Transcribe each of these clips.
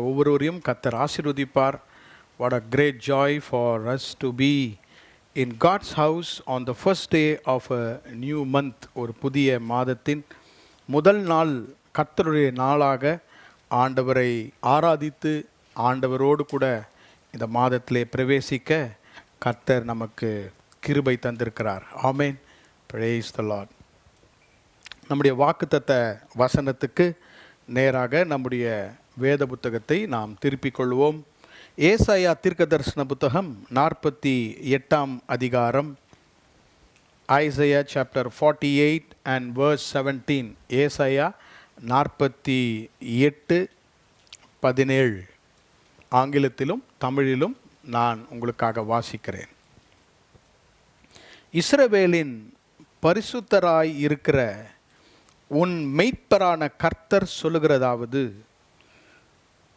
ஒவ்வொருவரையும் கர்த்தர் ஆசீர்வதிப்பார். What a great joy for us to be in God's house on the first day of a new month. ஒரு புதிய மாதத்தின் முதல் நாள் கர்த்தருடைய நாளாக ஆண்டவரை ஆராதித்து ஆண்டவரோடு கூட இந்த மாதத்திலே பிரவேசிக்க கர்த்தர் நமக்கு கிருபை தந்திருக்கிறார். ஆமென். Praise the Lord. நம்முடைய வாக்குத்தத்த வசனத்துக்கு நேராக நம்முடைய வேத புத்தகத்தை நாம் திருப்பிக் கொள்வோம். ஏசாயா தீர்க்கதரிசன புத்தகம் 48 அதிகாரம், ஐசையா சாப்டர் 48 and verse 17. ஏசாயா 48:17 ஆங்கிலத்திலும் தமிழிலும் நான் உங்களுக்காக வாசிக்கிறேன். இஸ்ரவேலின் பரிசுத்தராய் இருக்கிற உன் மெய்ப்பரான கர்த்தர் சொல்லுகிறதாவது,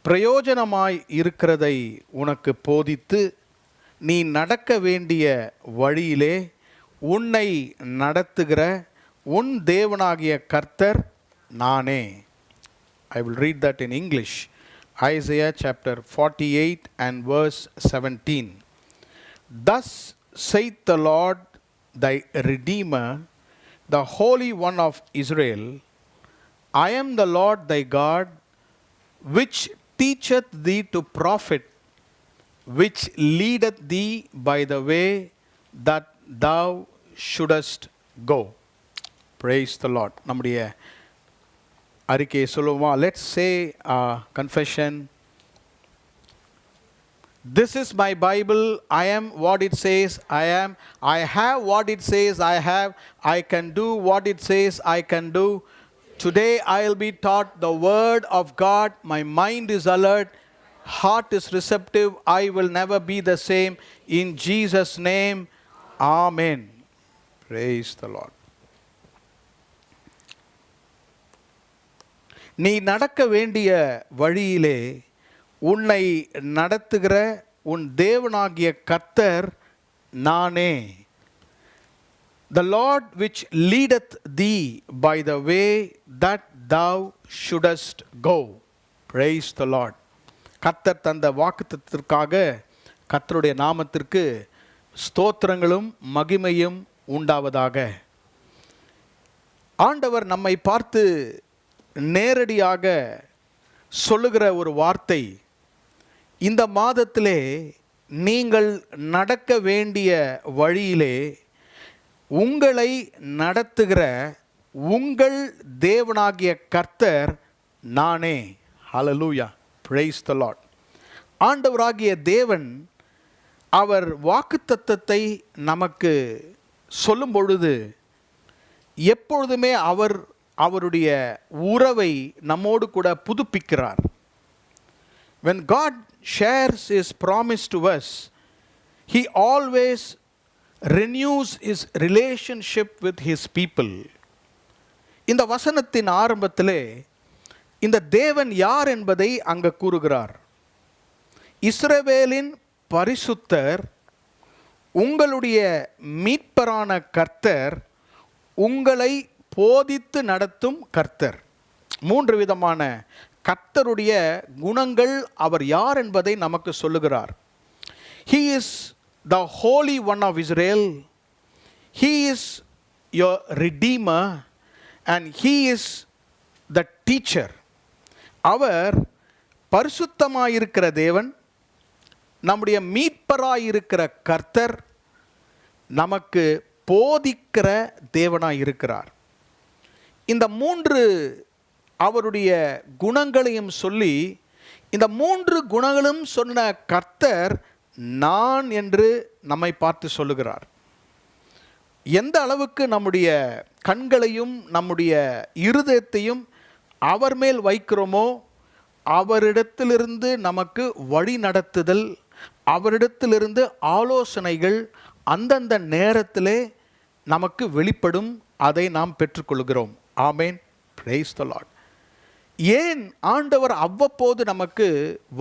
பிரயோஜனமாய் இருக்கிறதை உனக்கு போதித்து நீ நடக்க வேண்டிய வழியிலே உன்னை நடத்துகிற உன் தேவனாகிய கர்த்தர் நானே. I will read that in English. Isaiah chapter 48 and verse 17. Thus saith the Lord thy Redeemer, the Holy One of Israel, I am the Lord thy God, which teacheth thee to profit, which leadeth thee by the way that thou shouldest go. Praise the Lord. நம்முடைய அறிக்கையை சொல்லுவோமா? Let's say confession. This is my Bible. I am what it says I am. I have what it says I have. I can do what it says I can do. Today I will be taught the word of God. My mind is alert. Heart is receptive. I will never be the same. In Jesus' name, Amen. Praise the Lord. நீ நடக்க வேண்டிய வழியிலே உன்னை நடத்துகிற உன் தேவனாகிய கர்த்தர் நானே. The Lord which leadeth thee by the way that thou shouldest go. Praise the Lord. கர்த்தர் தந்த வாக்குத்தத்தத்திற்காக கர்த்தருடைய நாமத்திற்கு ஸ்தோத்திரங்களும் மகிமையும் உண்டாவதாக. ஆண்டவர் நம்மை பார்த்து நேரடியாக சொல்லுகிற ஒரு வார்த்தை, இந்த மாதத்திலே நீங்கள் நடக்க வேண்டிய வழியிலே உங்களை நடத்துகிற உங்கள் தேவனாகிய கர்த்தர் நானே. ஹல்லேலூயா. Praise the lord. ஆண்டவராகிய தேவன் அவர் வாக்குத்தத்தத்தை நமக்கு சொல்லும் பொழுது எப்பொழுதுமே அவருடைய உறவை நம்மோடு கூட புதுப்பிக்கிறார். When God shares his promise to us, he always renews his relationship with his people. இந்த வசனத்தின் ஆரம்பத்திலே இந்த தேவன் யார் என்பதை அங்கு கூறுகிறார். இஸ்ரவேலின் பரிசுத்தர், உங்களுடைய மீட்பரான கர்த்தர், உங்களை போதித்து நடத்தும் கர்த்தர். 3 விதமான கர்த்தருடைய குணங்கள் அவர் யார் என்பதை நமக்கு சொல்லுகிறார். He is the Holy One of Israel. He is your Redeemer and he is the teacher. அவர் பரிசுத்தமாயிருக்கிற தேவன், நம்முடைய மீட்பராயிருக்கிற கர்த்தர், நமக்கு போதிக்கிற தேவனாயிருக்கிறார். இந்த 3 அவருடைய குணங்களையும் சொல்லி, இந்த 3 குணங்களும் சொன்ன கர்த்தர் நான் என்று நம்மை பார்த்து சொல்லுகிறார். எந்த அளவுக்கு நம்முடைய கண்களையும் நம்முடைய இருதயத்தையும் அவர் மேல் வைக்கிறோமோ, அவரிடத்திலிருந்து நமக்கு வழி நடத்துதல், அவரிடத்திலிருந்து ஆலோசனைகள் அந்தந்த நேரத்திலே நமக்கு வெளிப்படும். அதை நாம் பெற்றுக்கொள்கிறோம். ஆமென். Praise the Lord. ஏன் ஆண்டவர் அவ்வப்போது நமக்கு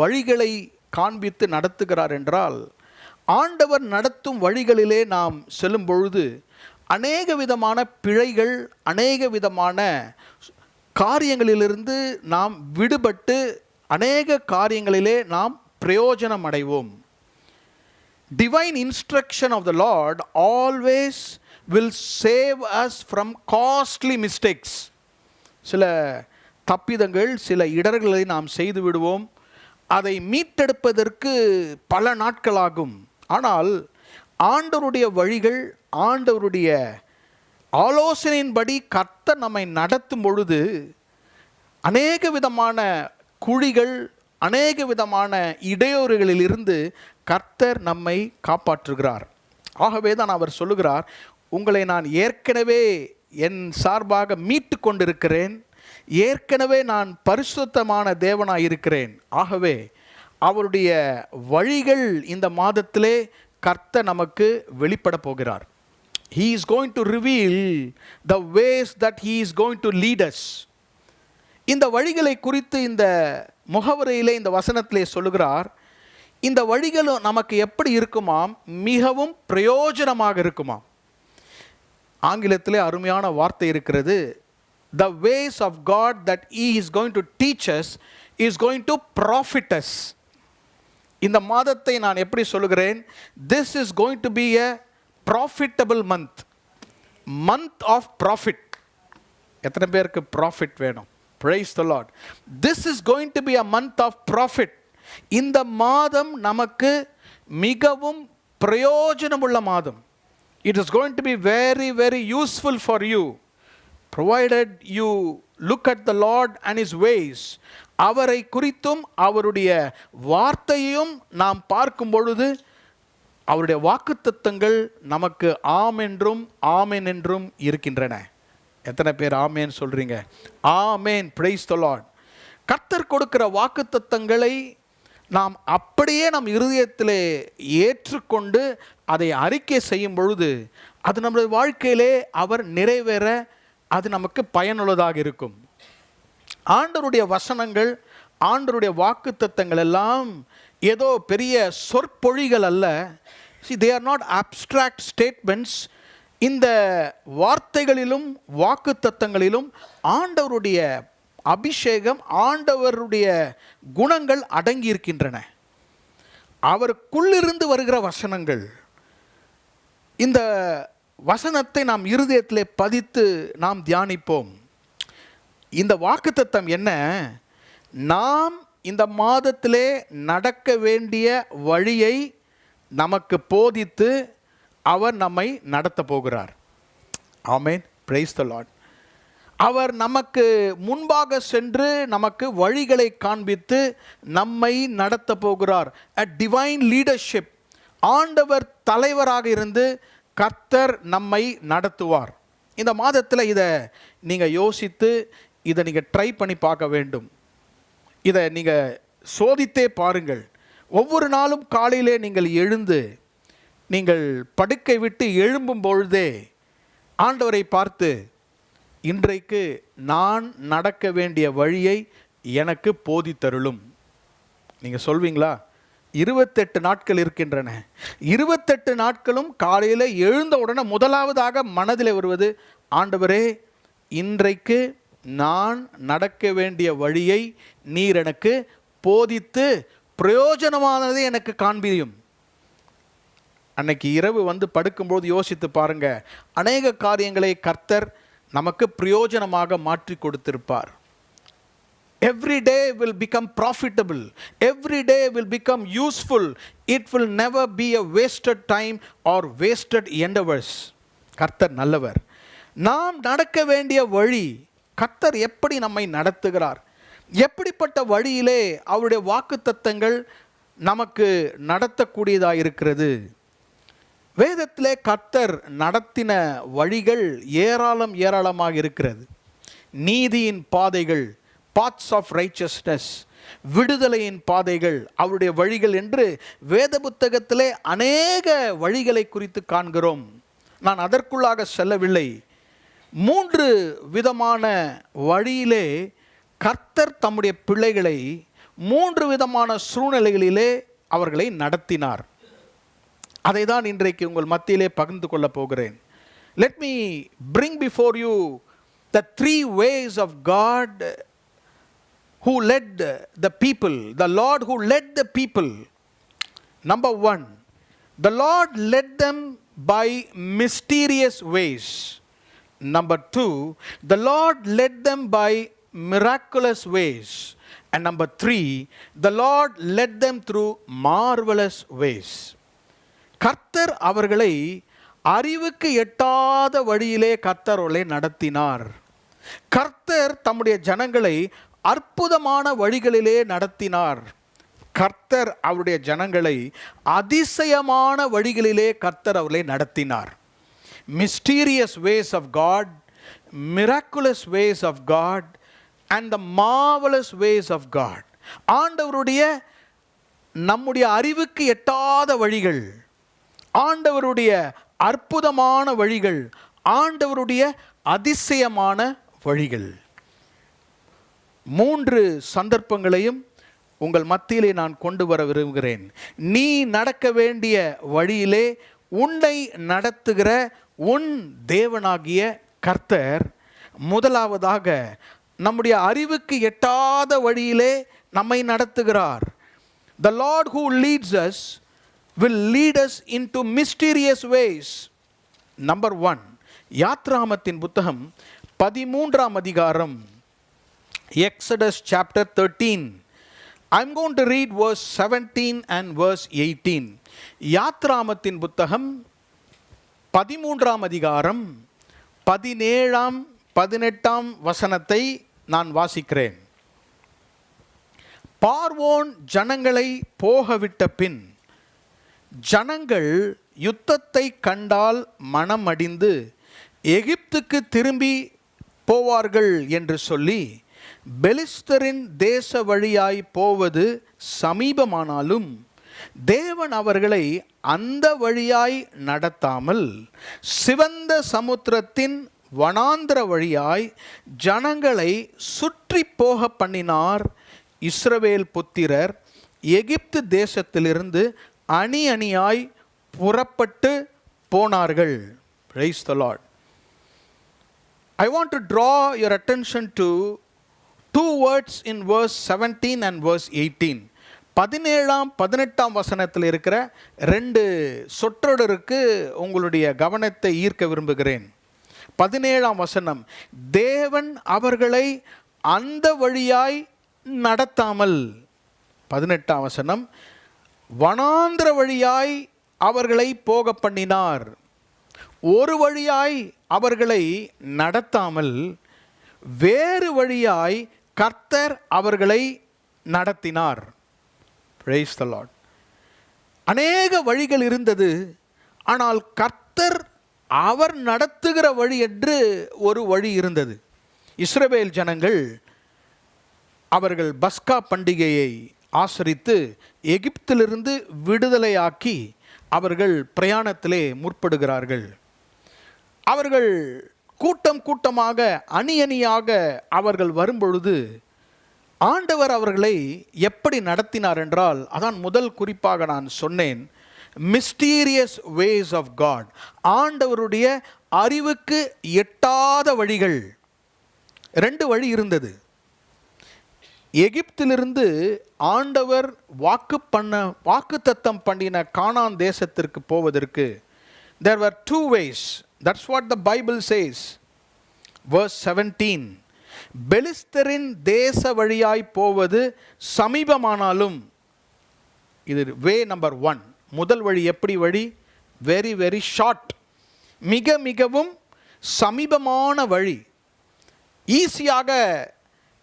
வழிகளை காண்பித்து நடத்துகிறார் என்றால், ஆண்டவர் நடத்தும் வழிகளிலே நாம் செல்லும் பொழுது அநேக விதமான பிழைகள், அநேக விதமான காரியங்களிலிருந்து நாம் விடுபட்டு அநேக காரியங்களிலே நாம் பிரயோஜனம் அடைவோம். Divine instruction of the Lord always will save us from costly mistakes. சில தப்பிதங்கள், சில இடர்களை நாம் செய்து விடுவோம். அதை மீட்டெடுப்பதற்கு பல நாட்களாகும். ஆனால் ஆண்டவருடைய வழிகள், ஆண்டவருடைய ஆலோசனையின்படி கர்த்தர் நம்மை நடத்தும் பொழுது அநேக விதமான குழிகள், அநேக விதமான இடையூறுகளிலிருந்து கர்த்தர் நம்மை காப்பாற்றுகிறார். ஆகவே தான் அவர் சொல்லுகிறார், உங்களை நான் ஏற்கனவே என் சார்பாக மீட்டு கொண்டிருக்கிறேன், ஏற்கனவே நான் பரிசுத்தமான தேவனாய் இருக்கிறேன். ஆகவே அவருடைய வழிகள் இந்த மாதத்திலே கர்த்தர் நமக்கு வெளிப்பட போகிறார். He is going to reveal the ways that he is going to lead us. இந்த வழிகளை குறித்து இந்த முகவரையிலே, இந்த வசனத்திலே சொல்லுகிறார், இந்த வழிகள் நமக்கு எப்படி இருக்குமாம்? மிகவும் பிரயோஜனமாக இருக்குமாம். ஆங்கிலத்திலே அருமையான வார்த்தை இருக்கிறது, the ways of God that he is going to teach us is going to profit us. இந்த மாதத்தை நான் எப்படி சொல்லுகிறேன்? This is going to be a profitable month, month of profit. எத்தனை பேருக்கு profit வேணும்? Praise the Lord. This is going to be a month of profit. இந்த மாதம் நமக்கு மிகவும் பிரயோஜனமுள்ள மாதம். It is going to be very, very useful for you, provided you look at the Lord and his ways. அவரை குறித்தும் அவருடைய வார்த்தையும் நாம் பார்க்கும் பொழுது அவருடைய வாக்குத்தத்தங்கள் நமக்கு ஆம் என்றும் ஆமென் என்றும் இருக்கின்றன. எத்தனை பேர் ஆமென் சொல்றீங்க? ஆமென். Praise the lord. கர்த்தர் கொடுக்கிற வாக்குத்தத்தங்களை நாம் அப்படியே நம் இருதயத்திலே ஏற்றுக்கொண்டு அதை அறிக்கை செய்யும் பொழுது அது நம்முடைய வாழ்க்கையிலே அவர் நிறைவேற அது நமக்கு பயனுள்ளதாக இருக்கும். ஆண்டவருடைய வசனங்கள், ஆண்டவருடைய வாக்குத்தத்தங்கள் எல்லாம் ஏதோ பெரிய சொற்பொழிகள் அல்ல. See, they are not abstract statements. இந்த வார்த்தைகளிலும் வாக்குத்தத்தங்களிலும் ஆண்டவருடைய அபிஷேகம், ஆண்டவருடைய குணங்கள் அடங்கி இருக்கின்றன. அவருக்குள்ளிருந்து வருகிற வசனங்கள். இந்த வசனத்தை நாம் இருதயத்திலே பதித்து நாம் தியானிப்போம். இந்த வாக்குத்தத்தம் என்ன? நாம் இந்த மாதத்திலே நடக்க வேண்டிய வழியை நமக்கு போதித்து அவர் நம்மை நடத்த போகிறார். ஆமென். Praise the Lord. அவர் நமக்கு முன்பாக சென்று நமக்கு வழிகளை காண்பித்து நம்மை நடத்த போகிறார். a divine leadership. ஆண்டவர் தலைவராக இருந்து கர்த்தர் நம்மை நடத்துவார். இந்த மாதத்தில் இதை நீங்கள் யோசித்து இதை நீங்கள் ட்ரை பண்ணி பார்க்க வேண்டும். இதை நீங்கள் சோதித்தே பாருங்கள். ஒவ்வொரு நாளும் காலையிலே நீங்கள் எழுந்து நீங்கள் படுக்கை விட்டு எழும்பும் பொழுதே ஆண்டவரை பார்த்து, இன்றைக்கு நான் நடக்க வேண்டிய வழியை எனக்கு போதித்தருளும். நீங்கள் சொல்வீங்களா? 28 நாட்கள் இருக்கின்றன. 28 நாட்களும் காலையில் எழுந்த உடனே முதலாவதாக மனதில் வருவது, ஆண்டவரே இன்றைக்கு நான் நடக்க வேண்டிய வழியை நீர் எனக்கு போதித்து பிரயோஜனமானதை எனக்கு காண்பியும். அன்னைக்கு இரவு வந்து படுக்கும்போது யோசித்து பாருங்க, அநேக காரியங்களை கர்த்தர் நமக்கு பிரயோஜனமாக மாற்றி கொடுத்திருப்பார். Every day will become profitable. Every day will become useful. It will never be a wasted time or wasted endeavors. கர்த்தர் நல்லவர். நாம் நடக்க வேண்டிய வழி, கர்த்தர் எப்படி நம்மை நடத்துகிறார், எப்படிப்பட்ட வழியிலே அவருடைய வாக்குத்தத்தங்கள் நமக்கு நடத்தக்கூடியதாக இருக்கிறது. வேதத்திலே கர்த்தர் நடத்தின வழிகள் ஏராளமாக இருக்கிறது. நீதியின் பாதைகள், paths of righteousness, விடுதலையின் பாதைகள், அவருடைய வழிகள் என்று வேத புத்தகத்திலே அநேக வழிகளை குறித்து காண்கிறோம். நான் அதற்குள்ளாக செல்லவில்லை. 3 விதமான வழியிலே கர்த்தர் தம்முடைய பிள்ளைகளை 3 விதமான சூழ்நிலைகளிலே அவர்களை நடத்தினார். அதை தான் இன்றைக்கு உங்கள் மத்தியிலே பகிர்ந்து கொள்ள போகிறேன். Let me bring before you the 3 ways of God who led the people, the Lord who led the people. Number one, the Lord led them by mysterious ways. Number two, the Lord led them by miraculous ways. And number three, the Lord led them through marvelous ways. கர்த்தர் அவர்களை அறிவுக்கு எட்டாத வழியிலே கர்த்தர் அவர்களை நடத்தினார். கர்த்தர் தம்முடைய ஜனங்களை அற்புதமான வழிகளிலே நடத்தினார். கர்த்தர் அவருடைய ஜனங்களை அதிசயமான வழிகளிலே கர்த்தர் அவர்களை நடத்தினார். Mysterious ways of God, miraculous ways of God and the marvelous ways of God. ஆண்டவருடைய நம்முடைய அறிவுக்கு எட்டாத வழிகள், ஆண்டவருடைய அற்புதமான வழிகள், ஆண்டவருடைய அதிசயமான வழிகள். 3 சந்தர்ப்பங்களையும் உங்கள் மத்தியிலே நான் கொண்டு வர விரும்புகிறேன். நீ நடக்க வேண்டிய வழியிலே உன்னை நடத்துகிற உன் தேவனாகிய கர்த்தர் முதலாவதாக நம்முடைய அறிவுக்கு எட்டாத வழியிலே நம்மை நடத்துகிறார். The Lord who leads us will lead us into mysterious ways. Number 1, யாத்ராகமத்தின் புத்தகம் 13ஆம் அதிகாரம், Exodus chapter 13. I'm going to read verse 17 and verse 18. யாத்ராகமத்தின் புத்தகம் 13ஆம் அதிகாரம் 17ஆம் 18ஆம் வசனத்தை நான் வாசிக்கிறேன். பார்வோன் ஜனங்களை போகவிட்ட பின் ஜனங்கள் யுத்தத்தை கண்டால் மனமடிந்து எகிப்துக்கு திரும்பி போவார்கள் என்று சொல்லி பெலிஸ்தரின் தேச வழியாய் போவது சமீபமானாலும் தேவன் அவர்களை அந்த வழியாய் நடத்தாமல் சிவந்த சமுத்திரத்தின் வனாந்திர வழியாய் ஜனங்களை சுற்றி போக பண்ணினார். இஸ்ரவேல் புத்திரர் எகிப்து தேசத்திலிருந்து அணி அணியாய் புறப்பட்டு போனார்கள். Praise the Lord. I want to draw your attention to 2 words in verse 17 and verse 18. 17ஆம் 18ஆம் வசனத்தில் இருக்கிற 2 சொற்றொடருக்கு உங்களுடைய கவனத்தை ஈர்க்க விரும்புகிறேன். 17ஆம் வசனம், தேவன் அவர்களை அந்த வழியாய் நடத்தாமல். 18ஆம் வசனம், வனாந்திர வழியாய் அவர்களை போக பண்ணினார். ஒரு வழியாய் அவர்களை நடத்தாமல் வேறு வழியாய் கர்த்தர் அவர்களை நடத்தினார். Praise the Lord. அநேக வழிகள் இருந்தது, ஆனால் கர்த்தர் அவர் நடத்துகிற வழி என்று ஒரு வழி இருந்தது. இஸ்ரவேல் ஜனங்கள் அவர்கள் பஸ்கா பண்டிகையை ஆசரித்து எகிப்திலிருந்து விடுதலையாக்கி அவர்கள் பிரயாணத்திலே முற்படுகிறார்கள். அவர்கள் கூட்டம் கூட்டமாக அணி அணியாக அவர்கள் வரும்பொழுது ஆண்டவர் அவர்களை எப்படி நடத்தினார் என்றால், அதான் முதல் குறிப்பாக நான் சொன்னேன், மிஸ்டீரியஸ் வேஸ் ஆஃப் காட். ஆண்டவருடைய அறிவுக்கு எட்டாத வழிகள். 2 வழி இருந்தது. எகிப்திலிருந்து ஆண்டவர் வாக்குத்தத்தம் பண்ணின கானான் தேசத்திற்கு போவதற்கு there were 2 ways. That's what the Bible says. Verse 17, பெலிஸ்தரின் தேச வழியாய் போவது சமீபமானாலும், இது வே நம்பர் 1. முதல் வழி எப்படி வழி? வெரி வெரி ஷார்ட், மிக மிகவும் சமீபமான வழி. ஈஸியாக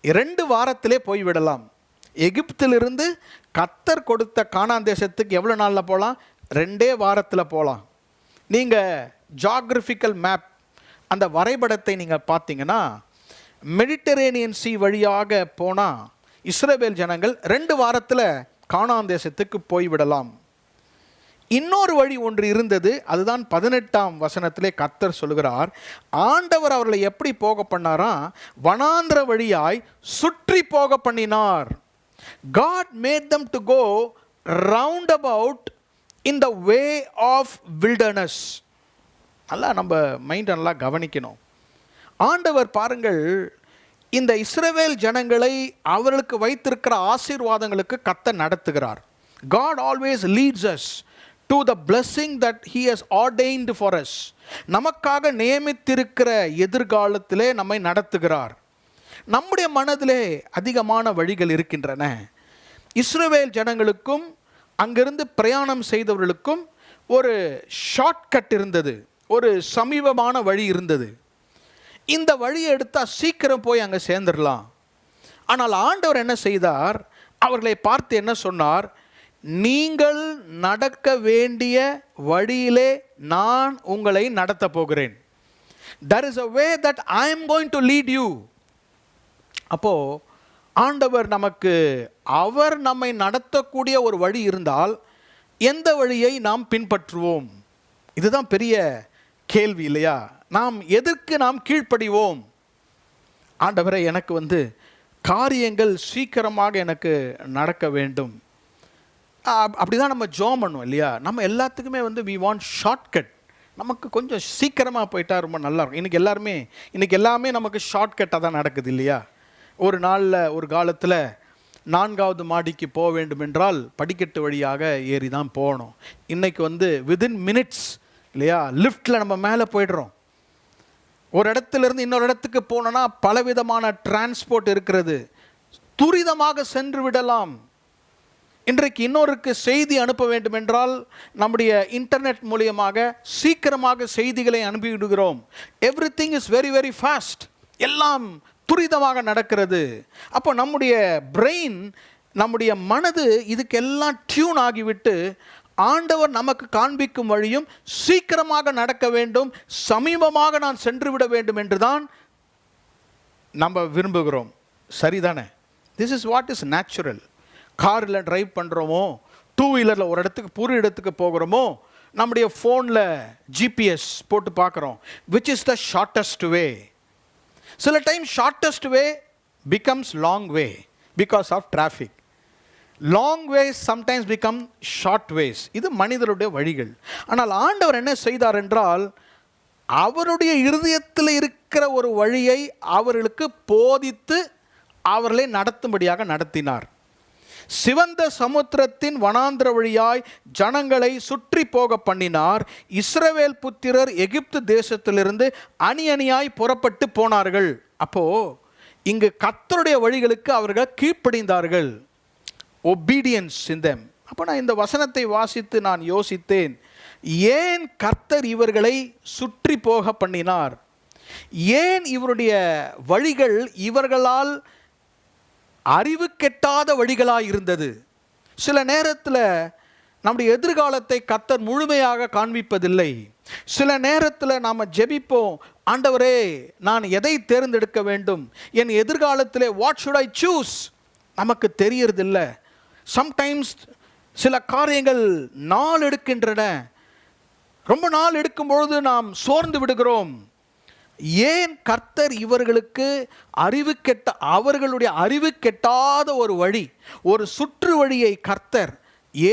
2 வாரத்திலே போய்விடலாம். எகிப்திலிருந்து கர்த்தர் கொடுத்த கானான் தேசத்துக்கு எவ்வளோ நாளில் போகலாம்? 2 வாரத்தில் போகலாம். நீங்கள் ஜாகிரபிக்கல் மேப், அந்த வரைபடத்தை நீங்கள் பார்த்தீங்கன்னா மெடிட்டரேனியன் சி வழியாக போனால் இஸ்ரவேல் ஜனங்கள் 2 வாரத்தில் கானான் தேசத்துக்கு போய்விடலாம். இன்னொரு வழி ஒன்று இருந்தது. அதுதான் 18ஆம் வசனத்திலே கர்த்தர் சொல்கிறார், ஆண்டவர் அவர்களை எப்படி போக பண்ணாரா? வனாந்திர வழியாய் சுற்றி போக பண்ணினார். God made them to go roundabout in the way of wilderness. நல்லா நம்ம மைண்ட் நல்லா கவனிக்கணும். ஆண்டவர் பாருங்கள், இந்த இஸ்ரவேல் ஜனங்களை அவர்களுக்கு வைத்திருக்கிற ஆசீர்வாதங்களுக்கு கர்த்தர் நடத்துகிறார். God always leads us to the blessing that he has ordained for us. நமக்காக நியமித்திருக்கிற எதிர்காலத்திலே நம்மை நடத்துகிறார். நம்முடைய மனதிலே அதிகமான வழிகள் இருக்கின்றன. இஸ்ரவேல் ஜனங்களுக்கும் அங்கிருந்து பிரயாணம் செய்தவர்களுக்கும் ஒரு ஷார்ட்கட் இருந்தது, ஒரு சமீபமான வழி இருந்தது. இந்த வழியை எடுத்தால் சீக்கிரம் போய் அங்கே சேர்ந்துடலாம். ஆனால் ஆண்டவர் என்ன செய்தார்? அவர்களை பார்த்து என்ன சொன்னார்? நீங்கள் நடக்க வேண்டிய வழியிலே நான் உங்களை நடத்த போகிறேன். There is a way that I am going to lead you. அப்போ ஆண்டவர் நமக்கு, அவர் நம்மை நடத்தக்கூடிய ஒரு வழி இருந்தால் எந்த வழியை நாம் பின்பற்றுவோம்? இதுதான் பெரிய கேள்வி இல்லையா? நாம் எதற்கு நாம் கீழ்ப்படிவோம்? ஆண்டவரை, எனக்கு காரியங்கள் சீக்கிரமாக எனக்கு நடக்க வேண்டும். அப்படிதான் நம்ம ஜெபம் பண்ணுவோம் இல்லையா? நம்ம எல்லாத்துக்குமே we want ஷார்ட்கட். நமக்கு கொஞ்சம் சீக்கிரமாக போயிட்டா ரொம்ப நல்லா இருக்கும். இன்றைக்கி எல்லாமே நமக்கு ஷார்ட்கட்டாக தான் நடக்குது இல்லையா? ஒரு நாளில், ஒரு காலத்தில் 4வது மாடிக்கு போக வேண்டும் என்றால் படிக்கட்டு வழியாக ஏறி தான் போகணும். இன்றைக்கி வித்தின் மினிட்ஸ் இல்லையா, லிஃப்ட்டில் நம்ம மேலே போய்டுறோம். ஒரு இடத்துலேருந்து இன்னொரு இடத்துக்கு போனோன்னா பலவிதமான டிரான்ஸ்போர்ட் இருக்கிறது. துரிதமாக சென்று விடலாம். இன்றைக்கு இன்னொருக்கு செய்தி அனுப்ப வேண்டும் என்றால் நம்முடைய இன்டர்நெட் மூலியமாக சீக்கிரமாக செய்திகளை அனுப்பிவிடுகிறோம். Everything is very very fast. எல்லாம் துரிதமாக நடக்கிறது. அப்போ நம்முடைய பிரெயின், நம்முடைய மனது இதுக்கெல்லாம் டியூன் ஆகிவிட்டு ஆண்டவர் நமக்கு காண்பிக்கும் வழியும் சீக்கிரமாக நடக்க வேண்டும், சமீபமாக நான் சென்று விட வேண்டும் என்று தான் நம்ம விரும்புகிறோம். சரிதானே? This is what is natural. காரில் ட்ரைவ் பண்ணுறோமோ, 2 வீலரில் ஒரு இடத்துக்கு புது இடத்துக்கு போகிறோமோ, நம்முடைய ஃபோனில் ஜிபிஎஸ் போட்டு பார்க்குறோம், which is the shortest way. சில time shortest way becomes long way because of traffic. Long ways sometimes become short ways. இது மனிதருடைய வழிகள். ஆனால் ஆண்டவர் என்ன செய்தார் என்றால், அவருடைய இருதயத்தில் இருக்கிற ஒரு வழியை அவர்களுக்கு போதித்து அவர்களை நடத்தும்படியாக நடத்தினார். சிவந்த சமுத்திரத்தின் வனாந்திர வழியாய் ஜனங்களை சுற்றி போக பண்ணினார். இஸ்ரவேல் புத்திரர் எகிப்து தேசத்திலிருந்து அணி அணியாய் புறப்பட்டு போனார்கள். அப்போ இங்கு கர்த்தருடைய வழிகளுக்கு அவர்கள் கீழ்ப்படிந்தார்கள். Obedience in them. அப்போ நான் இந்த வசனத்தை வாசித்து நான் யோசித்தேன், ஏன் கர்த்தர் இவர்களை சுற்றி போக பண்ணினார்? ஏன் இவருடைய வழிகள் இவர்களால் அறிவு கெட்டாத வழிகளாக இருந்தது? சில நேரத்தில் நம்முடைய எதிர்காலத்தை கர்த்தர் முழுமையாக காண்பிப்பதில்லை. சில நேரத்தில் நாம் ஜெபிப்போம், ஆண்டவரே நான் எதை தேர்ந்தெடுக்க வேண்டும், என் எதிர்காலத்திலே வாட் ஷுட் ஐ சூஸ், நமக்கு தெரியறதில்ல. சம்டைம்ஸ் சில காரியங்கள் நாள் எடுக்கின்றன. ரொம்ப நாள் எடுக்கும்பொழுது நாம் சோர்ந்து விடுகிறோம். ஏன் கர்த்தர் இவர்களுக்கு அவர்களுடைய அறிவு கெட்டாத ஒரு வழி, ஒரு சுற்று வழியை கர்த்தர்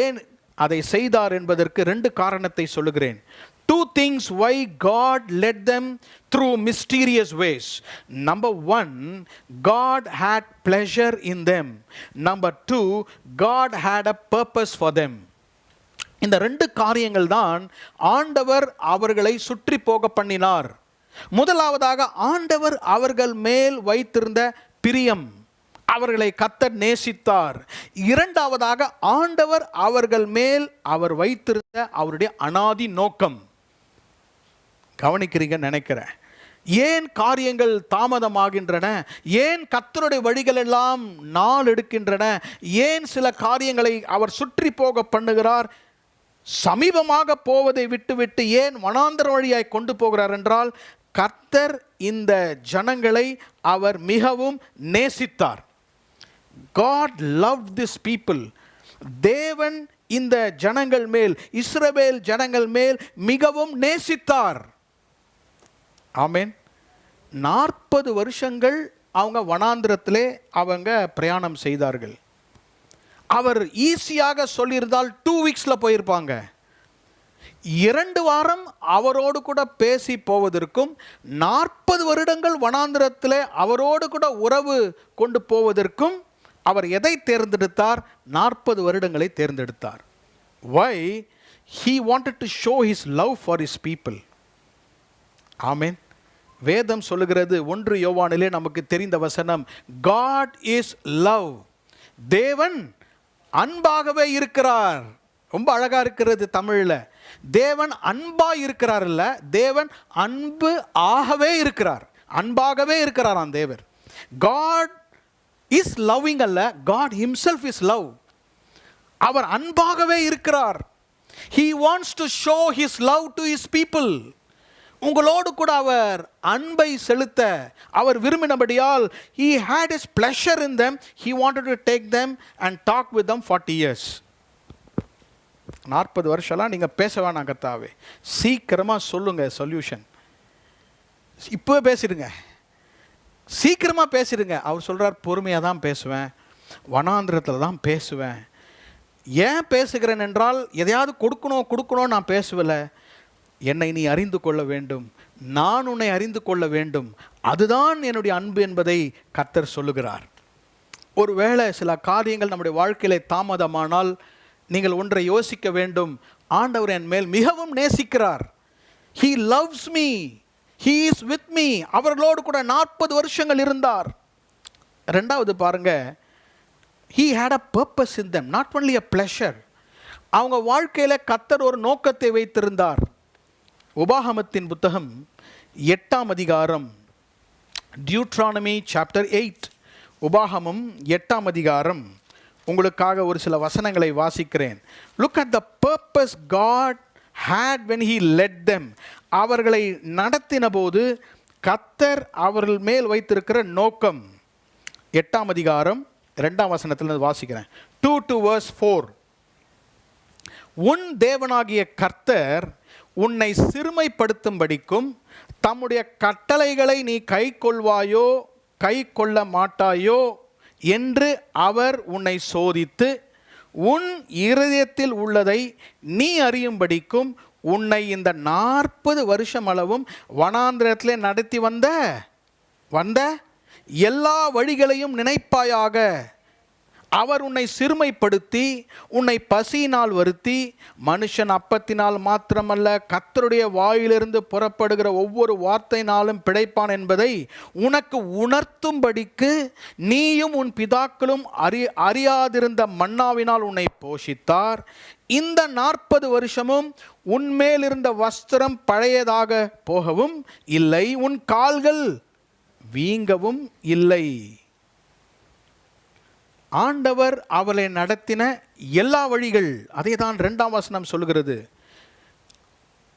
ஏன் அதை செய்தார் என்பதற்கு 2 காரணத்தை சொல்லுகிறேன். 2 things why God led them through mysterious ways. Number 1, God had pleasure in them. Number 2, God had a purpose for them. இந்த 2 காரியங்கள் தான் ஆண்டவர் அவர்களை சுற்றி போக பண்ணினார். முதலாவதாக, ஆண்டவர் அவர்கள் மேல் வைத்திருந்த பிரியம், அவர்களை கர்த்தர் நேசித்தார். இரண்டாவதாக, ஆண்டவர் அவர்கள் மேல் அவர் வைத்திருந்த அவருடைய அனாதி நோக்கம். கவனிக்கிறீங்க நினைக்கிறேன். ஏன் காரியங்கள் தாமதமாகின்றன? ஏன் கர்த்தருடைய வழிகள் எல்லாம் நாள் எடுக்கின்றன? ஏன் சில காரியங்களை அவர் சுற்றி போக பண்ணுகிறார்? சமீபமாக போவதை விட்டுவிட்டு ஏன் வனாந்தர வழியாய் கொண்டு போகிறார் என்றால், கர்த்தர் இந்த ஜனங்களை அவர் மிகவும் நேசித்தார். God loved this people. தேவன் இந்த ஜனங்கள் மேல், இஸ்ரவேல் ஜனங்கள் மேல் மிகவும் நேசித்தார். ஆமென். 40 வருஷங்கள் அவங்க வனாந்திரத்திலே அவங்க பிரயாணம் செய்தார்கள். அவர் ஈஸியாக சொல்லியிருந்தால் 2 வீக்ஸில் போயிருப்பாங்க. 2 வாரம் அவரோடு கூட பேசி போவதற்கும் 40 வருடங்கள் வனாந்திரத்தில் அவரோடு கூட உறவு கொண்டு போவதற்கும் அவர் எதை தேர்ந்தெடுத்தார்? 40 வருடங்களை தேர்ந்தெடுத்தார். Why? He wanted to show his love for his people. ஆமென். வேதம் சொல்லுகிறது, 1 யோவானிலே நமக்கு தெரிந்த வசனம், God is love. தேவன் அன்பாகவே இருக்கிறார். ரொம்ப அழகா இருக்கிறது தமிழில். தேவன் அன்பா இருக்கிறார் இல்ல, தேவன் அன்பு ஆகவே இருக்கிறார், அன்பாகவே இருக்கிறாராம் தேவர். God is loving அல்ல, God himself is love. அவர் அன்பாகவே இருக்கிறார். He wants to show his love to his people. உங்களோடு கூட அவர் அன்பை செலுத்த அவர் விரும்பினபடியால் he had his pleasure in them. He wanted to take them and talk with them 40 years. 40 வருஷம்லாம் நீங்கள் பேச வேணாம் கர்த்தாவே, சீக்கிரமாக சொல்லுங்கள் சொல்யூஷன், இப்போ பேசிடுங்க, சீக்கிரமாக பேசிடுங்க. அவர் சொல்கிறார், பொறுமையாக தான் பேசுவேன், வனாந்திரத்தில் தான் பேசுவேன். ஏன் பேசுகிறேன் என்றால், எதையாவது கொடுக்கணும் நான் பேசுவலை. என்னை நீ அறிந்து கொள்ள வேண்டும், நான் உன்னை அறிந்து கொள்ள வேண்டும், அதுதான் என்னுடைய அன்பு என்பதை கர்த்தர் சொல்லுகிறார். ஒருவேளை சில காரியங்கள் நம்முடைய வாழ்க்கையில் தாமதமானால் நீங்கள் ஒன்றை யோசிக்க வேண்டும், ஆண்டவர் என் மேல் மிகவும் நேசிக்கிறார். He loves me, He is with me. அவர்களோடு கூட 40 வருஷங்கள் இருந்தார். ரெண்டாவது பாருங்க, He had a purpose in them, not only a pleasure. அவங்க வாழ்க்கையில் கர்த்தர் ஒரு நோக்கத்தை வைத்திருந்தார். உபாகமத்தின் புத்தகம் 8ஆம் அதிகாரம், டியூட்ரானமி சாப்டர் 8, உபாகமம் 8ஆம் அதிகாரம், உங்களுக்காக ஒரு சில வசனங்களை வாசிக்கிறேன். Look at the purpose God had when he led them. அவர்களை நடத்தின போது கர்த்தர் அவர்கள் மேல் வைத்திருக்கிற நோக்கம். 8ஆம் அதிகாரம் 2ஆம் வசனத்திலிருந்து வாசிக்கிறேன். 2 to verse 4. உன் தேவனாகிய கர்த்தர் உன்னை சிறுமைப்படுத்தும்படிக்கும் தம்முடைய கட்டளைகளை நீ கை கொள்வாயோ கை கொள்ள மாட்டாயோ என்று அவர் உன்னை சோதித்து உன் இருதயத்தில் உள்ளதை நீ அறியும்படிக்கும் உன்னை இந்த 40 வருஷம் அளவும் வனாந்திரத்திலே நடத்தி வந்த எல்லா வழிகளையும் நினைப்பாயாக. அவர் உன்னை சிறுமைப்படுத்தி உன்னை பசியினால் வருத்தி, மனுஷன் அப்பத்தினால் மாத்திரமல்ல கர்த்தருடைய வாயிலிருந்து புறப்படுகிற ஒவ்வொரு வார்த்தையினாலும் பிழைப்பான் என்பதை உனக்கு உணர்த்தும்படிக்கு நீயும் உன் பிதாக்களும் அறியாதிருந்த மன்னாவினால் உன்னை போஷித்தார். இந்த 40 வருஷமும் உன்மேல் இருந்த வஸ்திரம் பழையதாக போகவும் இல்லை, உன் கால்கள் வீங்கவும் இல்லை. ஆண்டவர் அவளை நடத்தின எல்லா வழிகள், அதை தான் 2ஆம் வசனம் சொல்கிறது.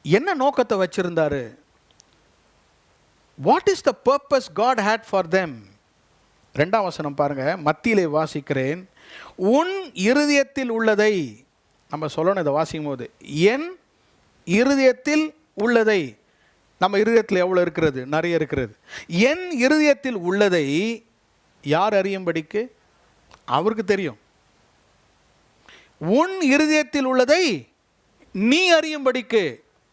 என்ன நோக்கத்தை வச்சிருந்தாரு? What is the purpose God had for them? 2ஆம் வசனம் பாருங்க, மத்தியிலே வாசிக்கிறேன். உன் இருதயத்தில் உள்ளதை, நம்ம சொல்லணும் இதை வாசிக்கும் போது, என் இருதயத்தில் உள்ளதை. நம்ம இருதயத்தில் எவ்வளோ இருக்கிறது? நிறைய இருக்கிறது. என் இருதயத்தில் உள்ளதை யார் அறியும்படிக்கு? அவருக்கு தெரியும். உன் இருதயத்தில் உள்ளதை நீ அறியும்படிக்கு.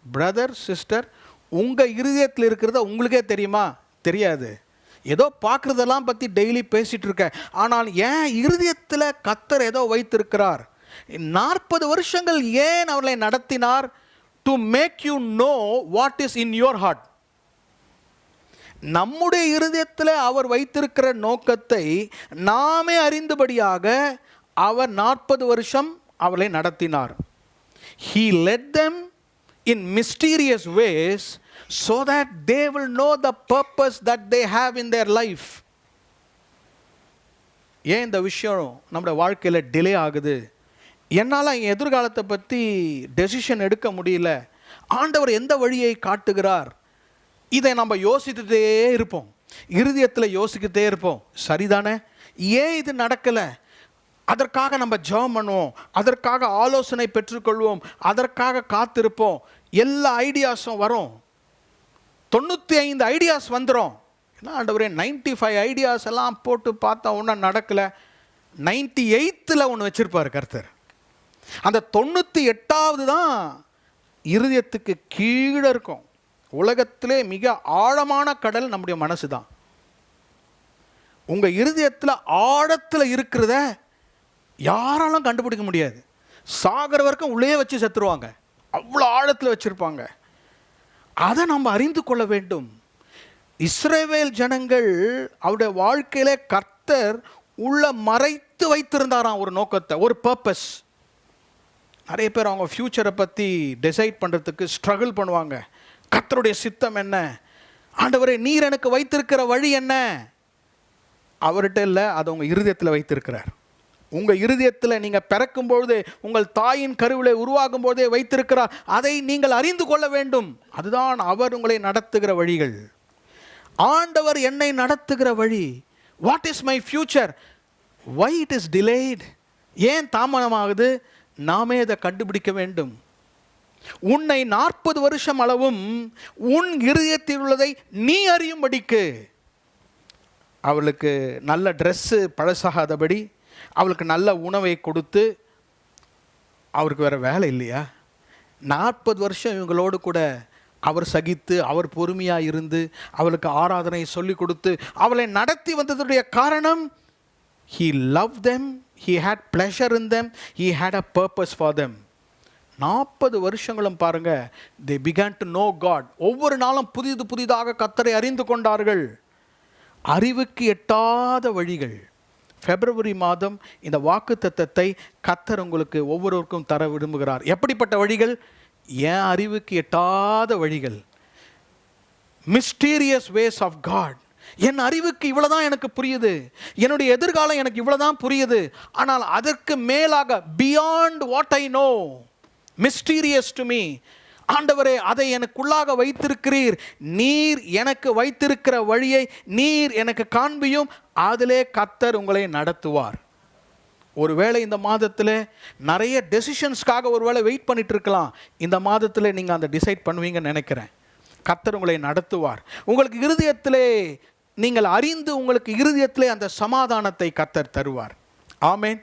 பிரதர் சிஸ்டர், உங்கள் இருதயத்தில் இருக்கிறத உங்களுக்கே தெரியுமா? தெரியாது. ஏதோ பார்க்குறதெல்லாம் பற்றி டெய்லி பேசிகிட்டு இருக்க, ஆனால் ஏன் இருதயத்தில் கர்த்தர் ஏதோ வைத்திருக்கிறார். 40 வருஷங்கள் ஏன் அவர்களை நடத்தினார்? To make you know what is in your heart. நம்முடைய இருதயத்தில் அவர் வைத்திருக்கிற நோக்கத்தை நாமே அறிந்தபடியாக அவர் 40 வருஷம் அவளை நடத்தினார். He led them in mysterious ways so that they will know the purpose that they have in their life. ஏன் இந்த விஷயம் நம்முடைய வாழ்க்கையில் டிலே ஆகுது? என்னால் எதிர்காலத்தை பற்றி டெசிஷன் எடுக்க முடியல. ஆண்டவர் எந்த வழியை காட்டுகிறார்? இதை நம்ம யோசித்துட்டே இருப்போம், இருதயத்தில் யோசிக்கிட்டே இருப்போம். சரிதானே, ஏன் இது நடக்கலை? அதற்காக நம்ம ஜெபம் பண்ணுவோம், அதற்காக ஆலோசனை பெற்றுக்கொள்வோம், அதற்காக காத்திருப்போம். எல்லா ஐடியாஸும் வரும், 95 ஐடியாஸ் வந்துடும். என்ன ஆண்டவரே, 95 ஐடியாஸ் எல்லாம் போட்டு பார்த்தா ஒன்றும் நடக்கலை. 98ல் ஒன்று வச்சுருப்பார் கர்த்தர். அந்த 98வது தான் இருதயத்துக்கு கீழே இருக்கும். உலகத்திலே மிக ஆழமான கடல் நம்முடைய மனசு தான். உங்கள் இருதயத்தில் ஆழத்தில் இருக்கிறத யாராலும் கண்டுபிடிக்க முடியாது. சாகர வரைக்கும் உள்ளே வச்சு செத்துருவாங்க, அவ்வளோ ஆழத்தில் வச்சுருப்பாங்க. அதை நம்ம அறிந்து கொள்ள வேண்டும். இஸ்ரவேல் ஜனங்கள் அவருடைய வாழ்க்கையிலே கர்த்தர் உள்ள மறைத்து வைத்திருந்தாராம் ஒரு நோக்கத்தை, ஒரு பர்பஸ். நிறைய பேர் அவங்க ஃப்யூச்சரை பற்றி டிசைட் பண்ணுறதுக்கு ஸ்ட்ரகிள் பண்ணுவாங்க. கர்த்தருடைய சித்தம் என்ன, ஆண்டவரே நீர் எனக்கு வைத்திருக்கிற வழி என்ன? அவர்கிட்ட இல்லை, அதை உங்கள் இருதயத்தில் வைத்திருக்கிறார். உங்கள் இருதயத்தில் நீங்கள் பிறக்கும் பொழுதே, உங்கள் தாயின் கருவிலே உருவாகும் போதே வைத்திருக்கிறார். அதை நீங்கள் அறிந்து கொள்ள வேண்டும். அதுதான் அவர் உங்களை நடத்துகிற வழிகள். ஆண்டவர் என்னை நடத்துகிற வழி. What is my future? Why it is delayed? ஏன் தாமதமாகுது? நாமே அதை கண்டுபிடிக்க வேண்டும். உன்னை 40 வருஷம் அளவும் உன் இருதயத்தில் உள்ளதை நீ அறியும்படிக்கு. அவளுக்கு நல்ல ட்ரெஸ்ஸு பழசாகாதபடி, அவளுக்கு நல்ல உணவை கொடுத்து, அவருக்கு வேறு வேலை இல்லையா? 40 வருஷம் இவங்களோடு கூட அவர் சகித்து, அவர் பொறுமையாக இருந்து, அவளுக்கு ஆராதனை சொல்லி கொடுத்து அவளை நடத்தி வந்ததுடைய காரணம், he loved them, he had pleasure in them, he had a purpose for them. 40 வருஷங்களும் பாருங்க, they began to know God. ஒவ்வொரு நாளும் புதிதாக கர்த்தரை அறிந்து கொண்டார்கள். அறிவுக்கு எட்டாத வழிகள். பிப்ரவரி மாதம் இந்த வாக்குத்தத்தத்தை கர்த்தர் உங்களுக்கு ஒவ்வொருவருக்கும் தர விரும்புகிறார். எப்படிப்பட்ட வழிகள்? என் அறிவுக்கு எட்டாத வழிகள். Mysterious ways of God. என் அறிவுக்கு இவ்வளவுதான் எனக்கு புரியுது, என்னுடைய எதிர்காலம் எனக்கு இவ்வளவுதான் புரியுது, ஆனால் அதற்கு மேலாக, beyond what I know, mysterious to me. ஆண்டவரே, அதை எனக்குள்ளாக வைத்திருக்கிறீர். நீர் எனக்கு வைத்திருக்கிற வழியை நீர் எனக்கு காண்பியும். அதிலே கர்த்தர் உங்களை நடத்துவார். ஒருவேளை இந்த மாதத்தில் நிறைய டெசிஷன்ஸ்க்காக ஒருவேளை வெயிட் பண்ணிட்டு இருக்கலாம். இந்த மாதத்தில் நீங்கள் அந்த டிசைட் பண்ணுவீங்கன்னு நினைக்கிறேன். கர்த்தர் உங்களை நடத்துவார். உங்களுக்கு இருதயத்திலே நீங்கள் அறிந்து, உங்களுக்கு இருதயத்திலே அந்த சமாதானத்தை கர்த்தர் தருவார். ஆமென்.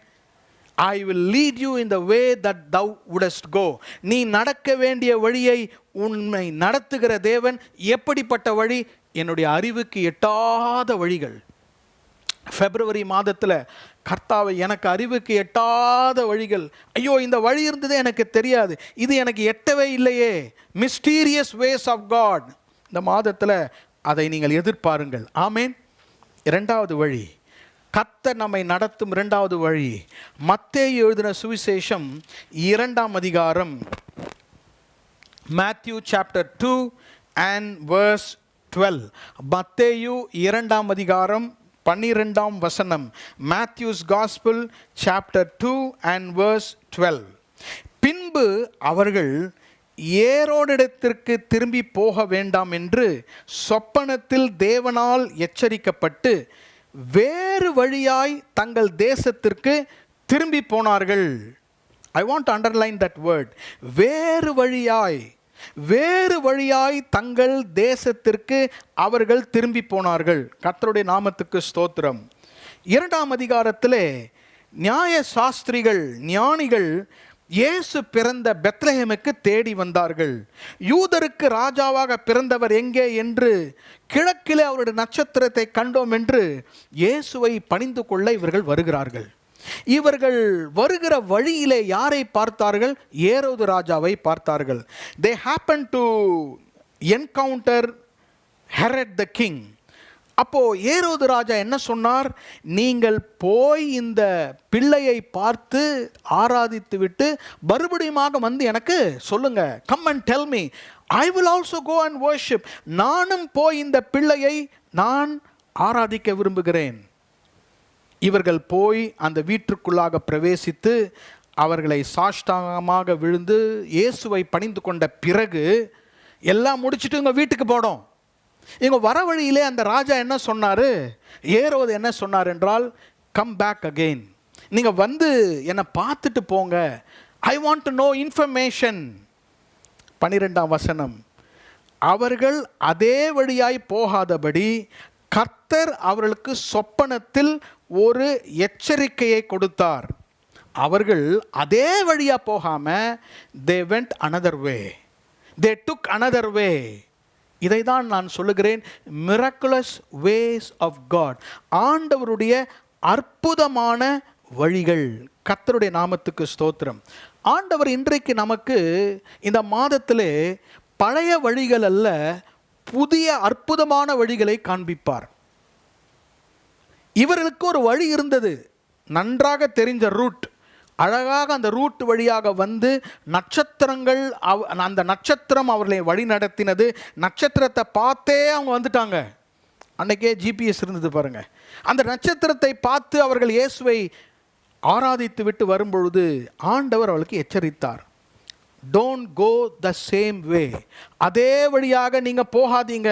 I will lead you in the way that thou wouldest go. நீ நடக்க வேண்டிய வழியை உன்னை நடத்துகிற தேவன். எப்படிப்பட்ட வழி? என்னுடைய அறிவுக்கு எட்டாத வழிகள். பிப்ரவரி மாதத்தில் கர்த்தாவை, எனக்கு அறிவுக்கு எட்டாத வழிகள், ஐயோ இந்த வழி இருந்ததே எனக்கு தெரியாது, இது எனக்கு எட்டவே இல்லையே. Mysterious ways of God. இந்த மாதத்தில் அதை நீங்கள் எதிர்பாருங்கள். ஆமேன். இரண்டாவது வழி, கர்த்தர் நம்மை நடத்தும் இரண்டாவது வழி, மத்தேயு எழுதின சுவிசேஷம் 2ஆம் அதிகாரம், Matthew chapter 2 and verse 12. மத்தேயு 2ஆம் அதிகாரம் 12ஆம் வசனம். Matthew's Gospel chapter 2 and verse 12. பின்பு அவர்கள் ஏரோதிடத்திற்கு திரும்பி போக வேண்டாம் என்று சொப்பனத்தில் தேவனால் எச்சரிக்கப்பட்டு வேறு வழியாய் தங்கள் தேசத்திற்கு திரும்பி போனார்கள். I want to underline that word. வேறு வழியாய், வேறு வழியாய் தங்கள் தேசத்திற்கு அவர்கள் திரும்பி போனார்கள். கர்த்தருடைய நாமத்துக்கு ஸ்தோத்திரம். 2ஆம் அதிகாரத்திலே நியாய சாஸ்திரிகள், ஞானிகள் இயேசு பிறந்த பெத்லஹேமுக்கு தேடி வந்தார்கள். யூதருக்கு ராஜாவாக பிறந்தவர் எங்கே என்று கிழக்கிலே அவருடைய நட்சத்திரத்தை கண்டோம் என்று இயேசுவை பணிந்து கொள்ள இவர்கள் வருகிறார்கள். இவர்கள் வருகிற வழியிலே யாரை பார்த்தார்கள்? ஏரோது ராஜாவை பார்த்தார்கள். They happened to encounter Herod the king. அப்போ ஏரோது ராஜா என்ன சொன்னார்? நீங்கள் போய் இந்த பிள்ளையை பார்த்து ஆராதித்து விட்டு மறுபடியும் வந்து எனக்கு சொல்லுங்க. Come and tell me, I will also go and worship. நானும் போய் இந்த பிள்ளையை நான் ஆராதிக்க விரும்புகிறேன். இவர்கள் போய் அந்த வீட்டிற்குள்ளாக பிரவேசித்து அவர்களை சாஷ்டாங்கமாக விழுந்து இயேசுவை பணிந்து கொண்ட பிறகு எல்லாம் முடிச்சுட்டு இவங்க வீட்டுக்கு போனோம். இவங்க வர வழியிலே அந்த ராஜா என்ன சொன்னார்? ஏரோது என்ன சொன்னார் என்றால், கம் பேக் அகெயின், நீங்கள் வந்து என்னை பார்த்துட்டு போங்க. ஐ வாண்ட் டு நோ இன்ஃபர்மேஷன். 12ஆம் வசனம். அவர்கள் அதே வழியாய் போகாதபடி கர்த்தர் அவர்களுக்கு சொப்பனத்தில் ஒரு எச்சரிக்கையை கொடுத்தார். அவர்கள் அதே வழியாக போகாமல் they went another way. they took another way. இதை தான் நான் சொல்லுகிறேன், miraculous ways of God. ஆண்டவருடைய அற்புதமான வழிகள். கர்த்தருடைய நாமத்துக்கு ஸ்தோத்திரம். ஆண்டவர் இன்றைக்கு நமக்கு இந்த மாதத்திலே பழைய வழிகள் அல்ல, புதிய அற்புதமான வழிகளை காண்பிப்பார். இவர்களுக்கு ஒரு வழி இருந்தது, நன்றாக தெரிஞ்ச ரூட். அழகாக அந்த ரூட் வழியாக வந்து நட்சத்திரங்கள், அந்த நட்சத்திரம் அவர்களை வழி நடத்தினது. நட்சத்திரத்தை பார்த்தே அவங்க வந்துட்டாங்க. அன்றைக்கே ஜிபிஎஸ் இருந்தது பாருங்க. அந்த நட்சத்திரத்தை பார்த்து அவர்கள் இயேசுவை ஆராதித்து விட்டு வரும்பொழுது ஆண்டவர் அவளுக்கு எச்சரித்தார், don't go the same way. அதே வழியாக நீங்கள் போகாதீங்க.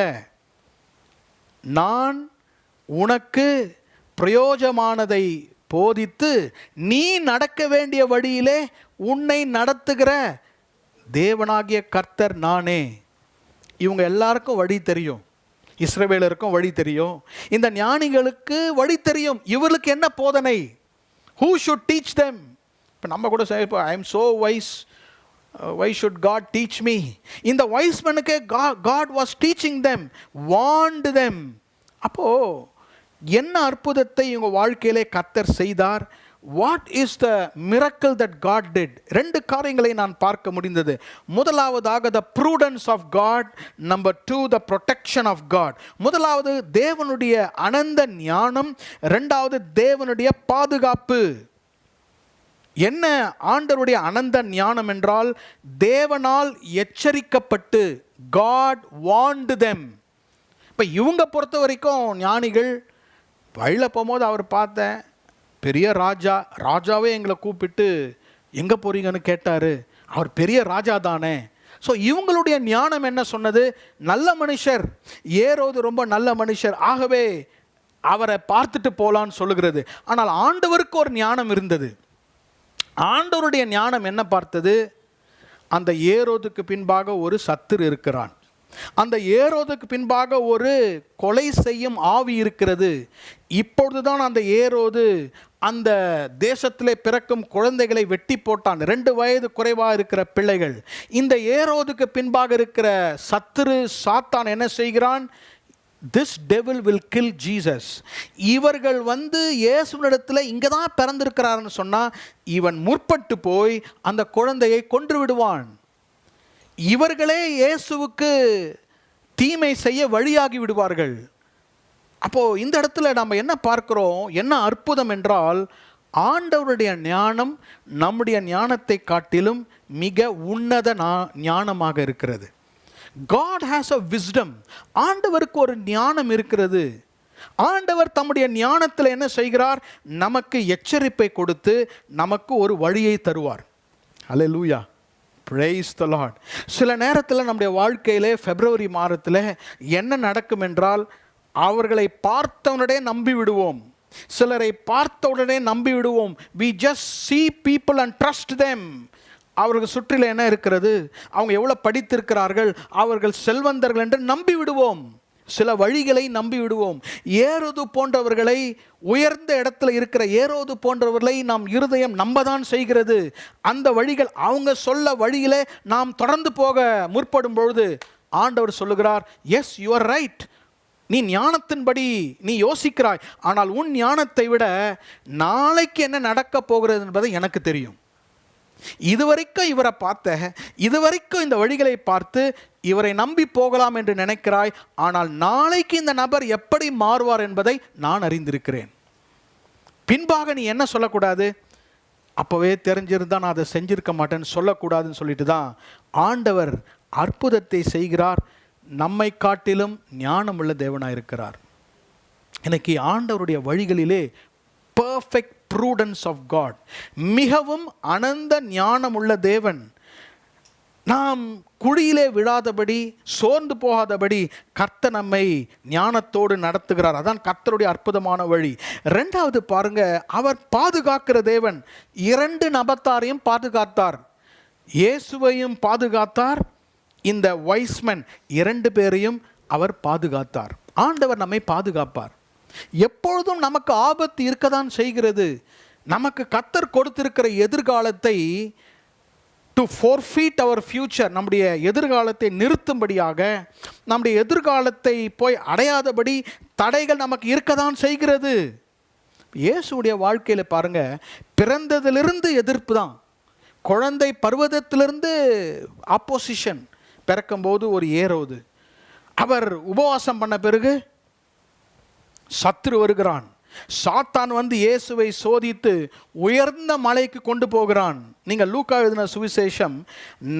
நான் உனக்கு பிரயோஜனமானதை போதித்து நீ நடக்க வேண்டிய வழியிலே உன்னை நடத்துகிற தேவனாகிய கர்த்தர் நானே. இவங்க எல்லாருக்கும் வழி தெரியும், இஸ்ரவேலருக்கும் வழி தெரியும், இந்த ஞானிகளுக்கு வழி தெரியும். இவர்களுக்கு என்ன போதனை? Who should teach them? இப்போ நம்ம கூட சொல்ல, I am so wise, why should God teach me? இந்த wise மனுக்கு God was teaching them, warned them. அப்போ என்ன அற்புதத்தை இவங்க வாழ்க்கையிலே கர்த்தர் செய்தார்? What is the miracle that God did? ரெண்டு காரியங்களை நான் பார்க்க முடிந்தது. முதலாவதாக the prudence of God, number 2 the protection of God. முதலாவது தேவனுடைய அனந்த ஞானம், இரண்டாவது தேவனுடைய பாதுகாப்பு. என்ன ஆண்டவருடைய அனந்த ஞானம் என்றால், தேவனால் எச்சரிக்கப்பட்டு, God warned them. இப்போ இவங்க பொறுத்த வரைக்கும் ஞானிகள் வழியில் போகும்போது அவர் பார்த்தேன், பெரிய ராஜாவே எங்களை கூப்பிட்டு எங்கே போறீங்கன்னு கேட்டார், அவர் பெரிய ராஜா தானே. ஸோ இவங்களுடைய ஞானம் என்ன சொன்னது? நல்ல மனுஷர், ஏரோது ரொம்ப நல்ல மனுஷர், ஆகவே அவரை பார்த்துட்டு போகலான்னு சொல்லுகிறது. ஆனால் ஆண்டவருக்கு ஒரு ஞானம் இருந்தது. ஆண்டவருடைய ஞானம் என்ன பார்த்தது? அந்த ஏரோதுக்கு பின்பாக ஒரு சத்துரு இருக்கிறான், அந்த ஏரோதுக்கு பின்பாக ஒரு கொலை செய்யும் ஆவி இருக்கிறது. இப்பொழுதுதான் அந்த ஏரோது அந்த தேசத்திலே பிறக்கும் குழந்தைகளை வெட்டி போட்டான், 2 வயது குறைவாக இருக்கிற பிள்ளைகள். இந்த ஏரோதுக்கு பின்பாக இருக்கிற சத்துரு சாத்தான் என்ன செய்கிறான்? This devil will kill Jesus. இவர்கள் வந்து இயேசுவினிடத்தில் இங்கே தான் பிறந்திருக்கிறாருன்னு சொன்னால் இவன் முற்பட்டு போய் அந்த குழந்தையை கொன்று விடுவான். இவர்களே இயேசுவுக்கு தீமை செய்ய வழியாகி விடுவார்கள். அப்போது இந்த இடத்துல நம்ம என்ன பார்க்கிறோம்? என்ன அற்புதம் என்றால், ஆண்டவருடைய ஞானம் நம்முடைய ஞானத்தை காட்டிலும் மிக உன்னத ஞானமாக இருக்கிறது. God has a wisdom. ஆண்டவருக்கு ஒரு ஞானம் இருக்கிறது. ஆண்டவர் தம்முடைய ஞானத்தில் என்ன செய்கிறார்? நமக்கு எச்சரிப்பை கொடுத்து நமக்கு ஒரு வழியை தருவார். ஹல்லேலூயா, praise the Lord. சில நேரத்தில் நம்முடைய வாழ்க்கையிலே பிப்ரவரி மாதத்தில் என்ன நடக்கும் என்றால், அவர்களை பார்த்தவுடனே நம்பி விடுவோம், சிலரை பார்த்தவுடனே நம்பி விடுவோம். we just see people and trust them. அவர்கள் சுற்றில என்ன இருக்கிறது, அவங்க எவ்வளோ படித்திருக்கிறார்கள், அவர்கள் செல்வந்தர்கள் என்று நம்பி விடுவோம், சில வழிகளை நம்பி விடுவோம். ஏரோது போன்றவர்களை, உயர்ந்த இடத்துல இருக்கிற ஏரோது போன்றவர்களை நாம் இருதயம் நம்பதான் செய்கிறது. அந்த வழிகள், அவங்க சொல்ல வழியிலே நாம் தொடர்ந்து போக முற்படும் பொழுது ஆண்டவர் சொல்லுகிறார், எஸ் யூ ஆர் ரைட், நீ ஞானத்தின்படி நீ யோசிக்கிறாய், ஆனால் உன் ஞானத்தை விட நாளைக்கு என்ன நடக்க போகிறது என்பதை எனக்கு தெரியும். இதுவரைக்கும் இவரை பார்த்த, இதுவரைக்கும் இந்த வழிகளை பார்த்து இவரை நம்பி போகலாம் என்று நினைக்கிறாய், ஆனால் நாளைக்கு இந்த நபர் எப்படி மாறுவார் என்பதை நான் அறிந்திருக்கிறேன். பின்பாக நீ என்ன சொல்லக்கூடாது? அப்போவே தெரிஞ்சிருந்தா நான் அதை செஞ்சிருக்க மாட்டேன்னு சொல்லக்கூடாதுன்னு சொல்லிட்டு தான் ஆண்டவர் அற்புதத்தை செய்கிறார். நம்மை காட்டிலும் ஞானமுள்ள தேவனாக இருக்கிறார். இன்னைக்கு ஆண்டவருடைய வழிகளிலே perfect prudence of God, மிகவும் அனந்த ஞானமுள்ள தேவன். நாம் குழியிலே விழாதபடி, சோர்ந்து போகாதபடி கர்த்தர் நம்மை ஞானத்தோடு நடத்துகிறார். அதான் கர்த்தருடைய அற்புதமான வழி. ரெண்டாவது பாருங்க, அவர் பாதுகாக்கிற தேவன். 2 நபத்தாரையும் பாதுகாத்தார், இயேசுவையும் பாதுகாத்தார், இந்த வைஸ்மன் 2 பேரையும் அவர் பாதுகாத்தார். ஆண்டவர் நம்மை பாதுகாப்பார். எப்பொழுதும் நமக்கு ஆபத்து இருக்கதான் செய்கிறது. நமக்கு கர்த்தர் கொடுத்திருக்கிற எதிர்காலத்தை டு forfeit our future, நம்முடைய எதிர்காலத்தை நிறுத்தும்படியாக, நம்முடைய எதிர்காலத்தை போய் அடையாதபடி தடைகள் நமக்கு இருக்கதான் செய்கிறது. இயேசுடைய வாழ்க்கையில் பாருங்க, பிறந்ததிலிருந்து எதிர்ப்பு தான். குழந்தை பருவத்திலிருந்து ஆப்போசிஷன். பிறக்கும்போது ஒரு ஏரோது, அவர் உபவாசம் பண்ண பிறகு சத்துரு வருகிறான். சாத்தான் வந்து இயேசுவை சோதித்து உயர்ந்த மலைக்கு கொண்டு போகிறான். நீங்கள் லூக்கா எழுதின சுவிசேஷம்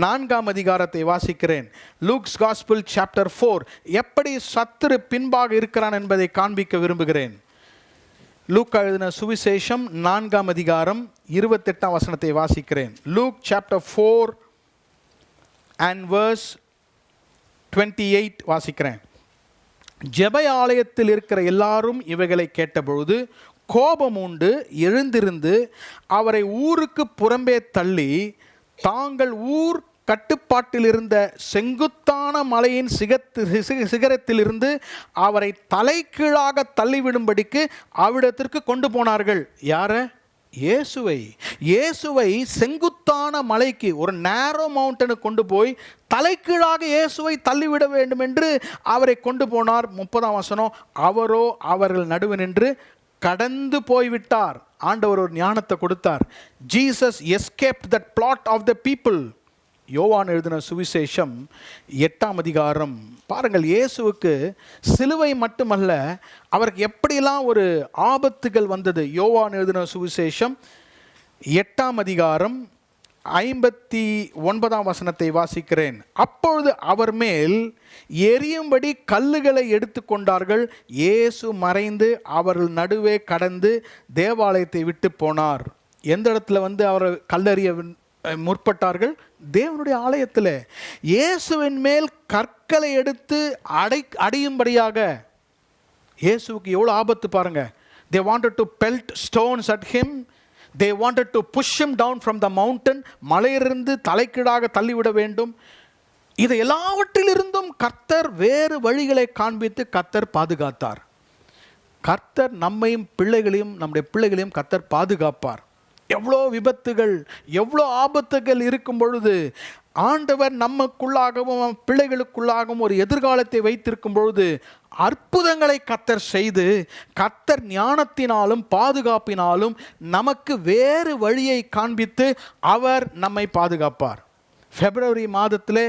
4ஆம் அதிகாரத்தை வாசிக்கிறேன். லூக்ஸ் காஸ்பிள் சாப்டர் 4, எப்படி சத்துரு பின்பாக இருக்கிறான் என்பதை காண்பிக்க விரும்புகிறேன். லூக்கா எழுதின சுவிசேஷம் 4ஆம் அதிகாரம் 28ஆம் வசனத்தை வாசிக்கிறேன். லூக் சாப்டர் 4 and verse 28 வாசிக்கிறேன். ஜெப ஆலயத்தில் இருக்கிற எல்லாரும் இவைகளை கேட்டபொழுது கோபம் உண்டு எழுந்திருந்து அவரை ஊருக்கு புறம்பே தள்ளி தாங்கள் ஊர் கட்டுப்பாட்டில் இருந்த செங்குத்தான மலையின் சிகரத்திலிருந்து அவரை தலைகீழாக தள்ளிவிடும்படிக்கு அவ்விடத்திற்கு கொண்டு போனார்கள். யாரை? இயேசுவை செங்குத்தான மலைக்கு, ஒரு நேரோ மவுண்டனுக்கு கொண்டு போய் தலைகீழாக இயேசுவை தள்ளிவிட வேண்டும் என்று அவரை கொண்டு போனார். 30ஆம் வசனம், அவரோ அவர்கள் நடுவே நின்று கடந்து போய்விட்டார். ஆண்டவர் ஒரு ஞானத்தை கொடுத்தார். Jesus escaped that plot of the people. Yovan எழுதின சுவிசேஷம் 8ஆம் அதிகாரம் பாருங்கள். இயேசுவுக்கு சிலுவை மட்டுமல்ல, அவருக்கு எப்படிலாம் ஒரு ஆபத்துகள் வந்தது. யோவான் எழுதின சுவிசேஷம் 8ஆம் அதிகாரம் 59ஆம் வசனத்தை வாசிக்கிறேன். அப்பொழுது அவர் மேல் எரியும்படி கல்லுகளை எடுத்து கொண்டார்கள். இயேசு மறைந்து அவர்கள் நடுவே கடந்து தேவாலயத்தை விட்டு போனார். எந்த இடத்துல வந்து அவரை கல்லெறிய முற்பட்டார்கள்? தேவனுடைய ஆலயத்தில். இயேசுவின் மேல் கற்களை எடுத்து அடியும்படியாக. இயேசுவுக்கு எவ்வளோ ஆபத்து பாருங்க. they wanted to pelt stones at him, they wanted to push him down from the mountain. மலையிலிருந்து தலைக்கீழாக தள்ளிவிட வேண்டும். இதை எல்லாவற்றிலிருந்தும் கர்த்தர் வேறு வழிகளை காண்பித்து கர்த்தர் பாதுகாத்தார். கர்த்தர் நம்மையும் பிள்ளைகளையும், நம்முடைய பிள்ளைகளையும் கர்த்தர் பாதுகாப்பார். எவ்வளோ விபத்துகள், எவ்வளோ ஆபத்துகள் இருக்கும் பொழுது ஆண்டவர் நமக்குள்ளாகவும் பிள்ளைகளுக்குள்ளாகவும் ஒரு எதிர்காலத்தை வைத்திருக்கும் பொழுது அற்புதங்களை கர்த்தர் செய்து, கர்த்தர் ஞானத்தினாலும் பாதுகாப்பினாலும் நமக்கு வேறு வழியை காண்பித்து அவர் நம்மை பாதுகாப்பார். பிப்ரவரி மாதத்திலே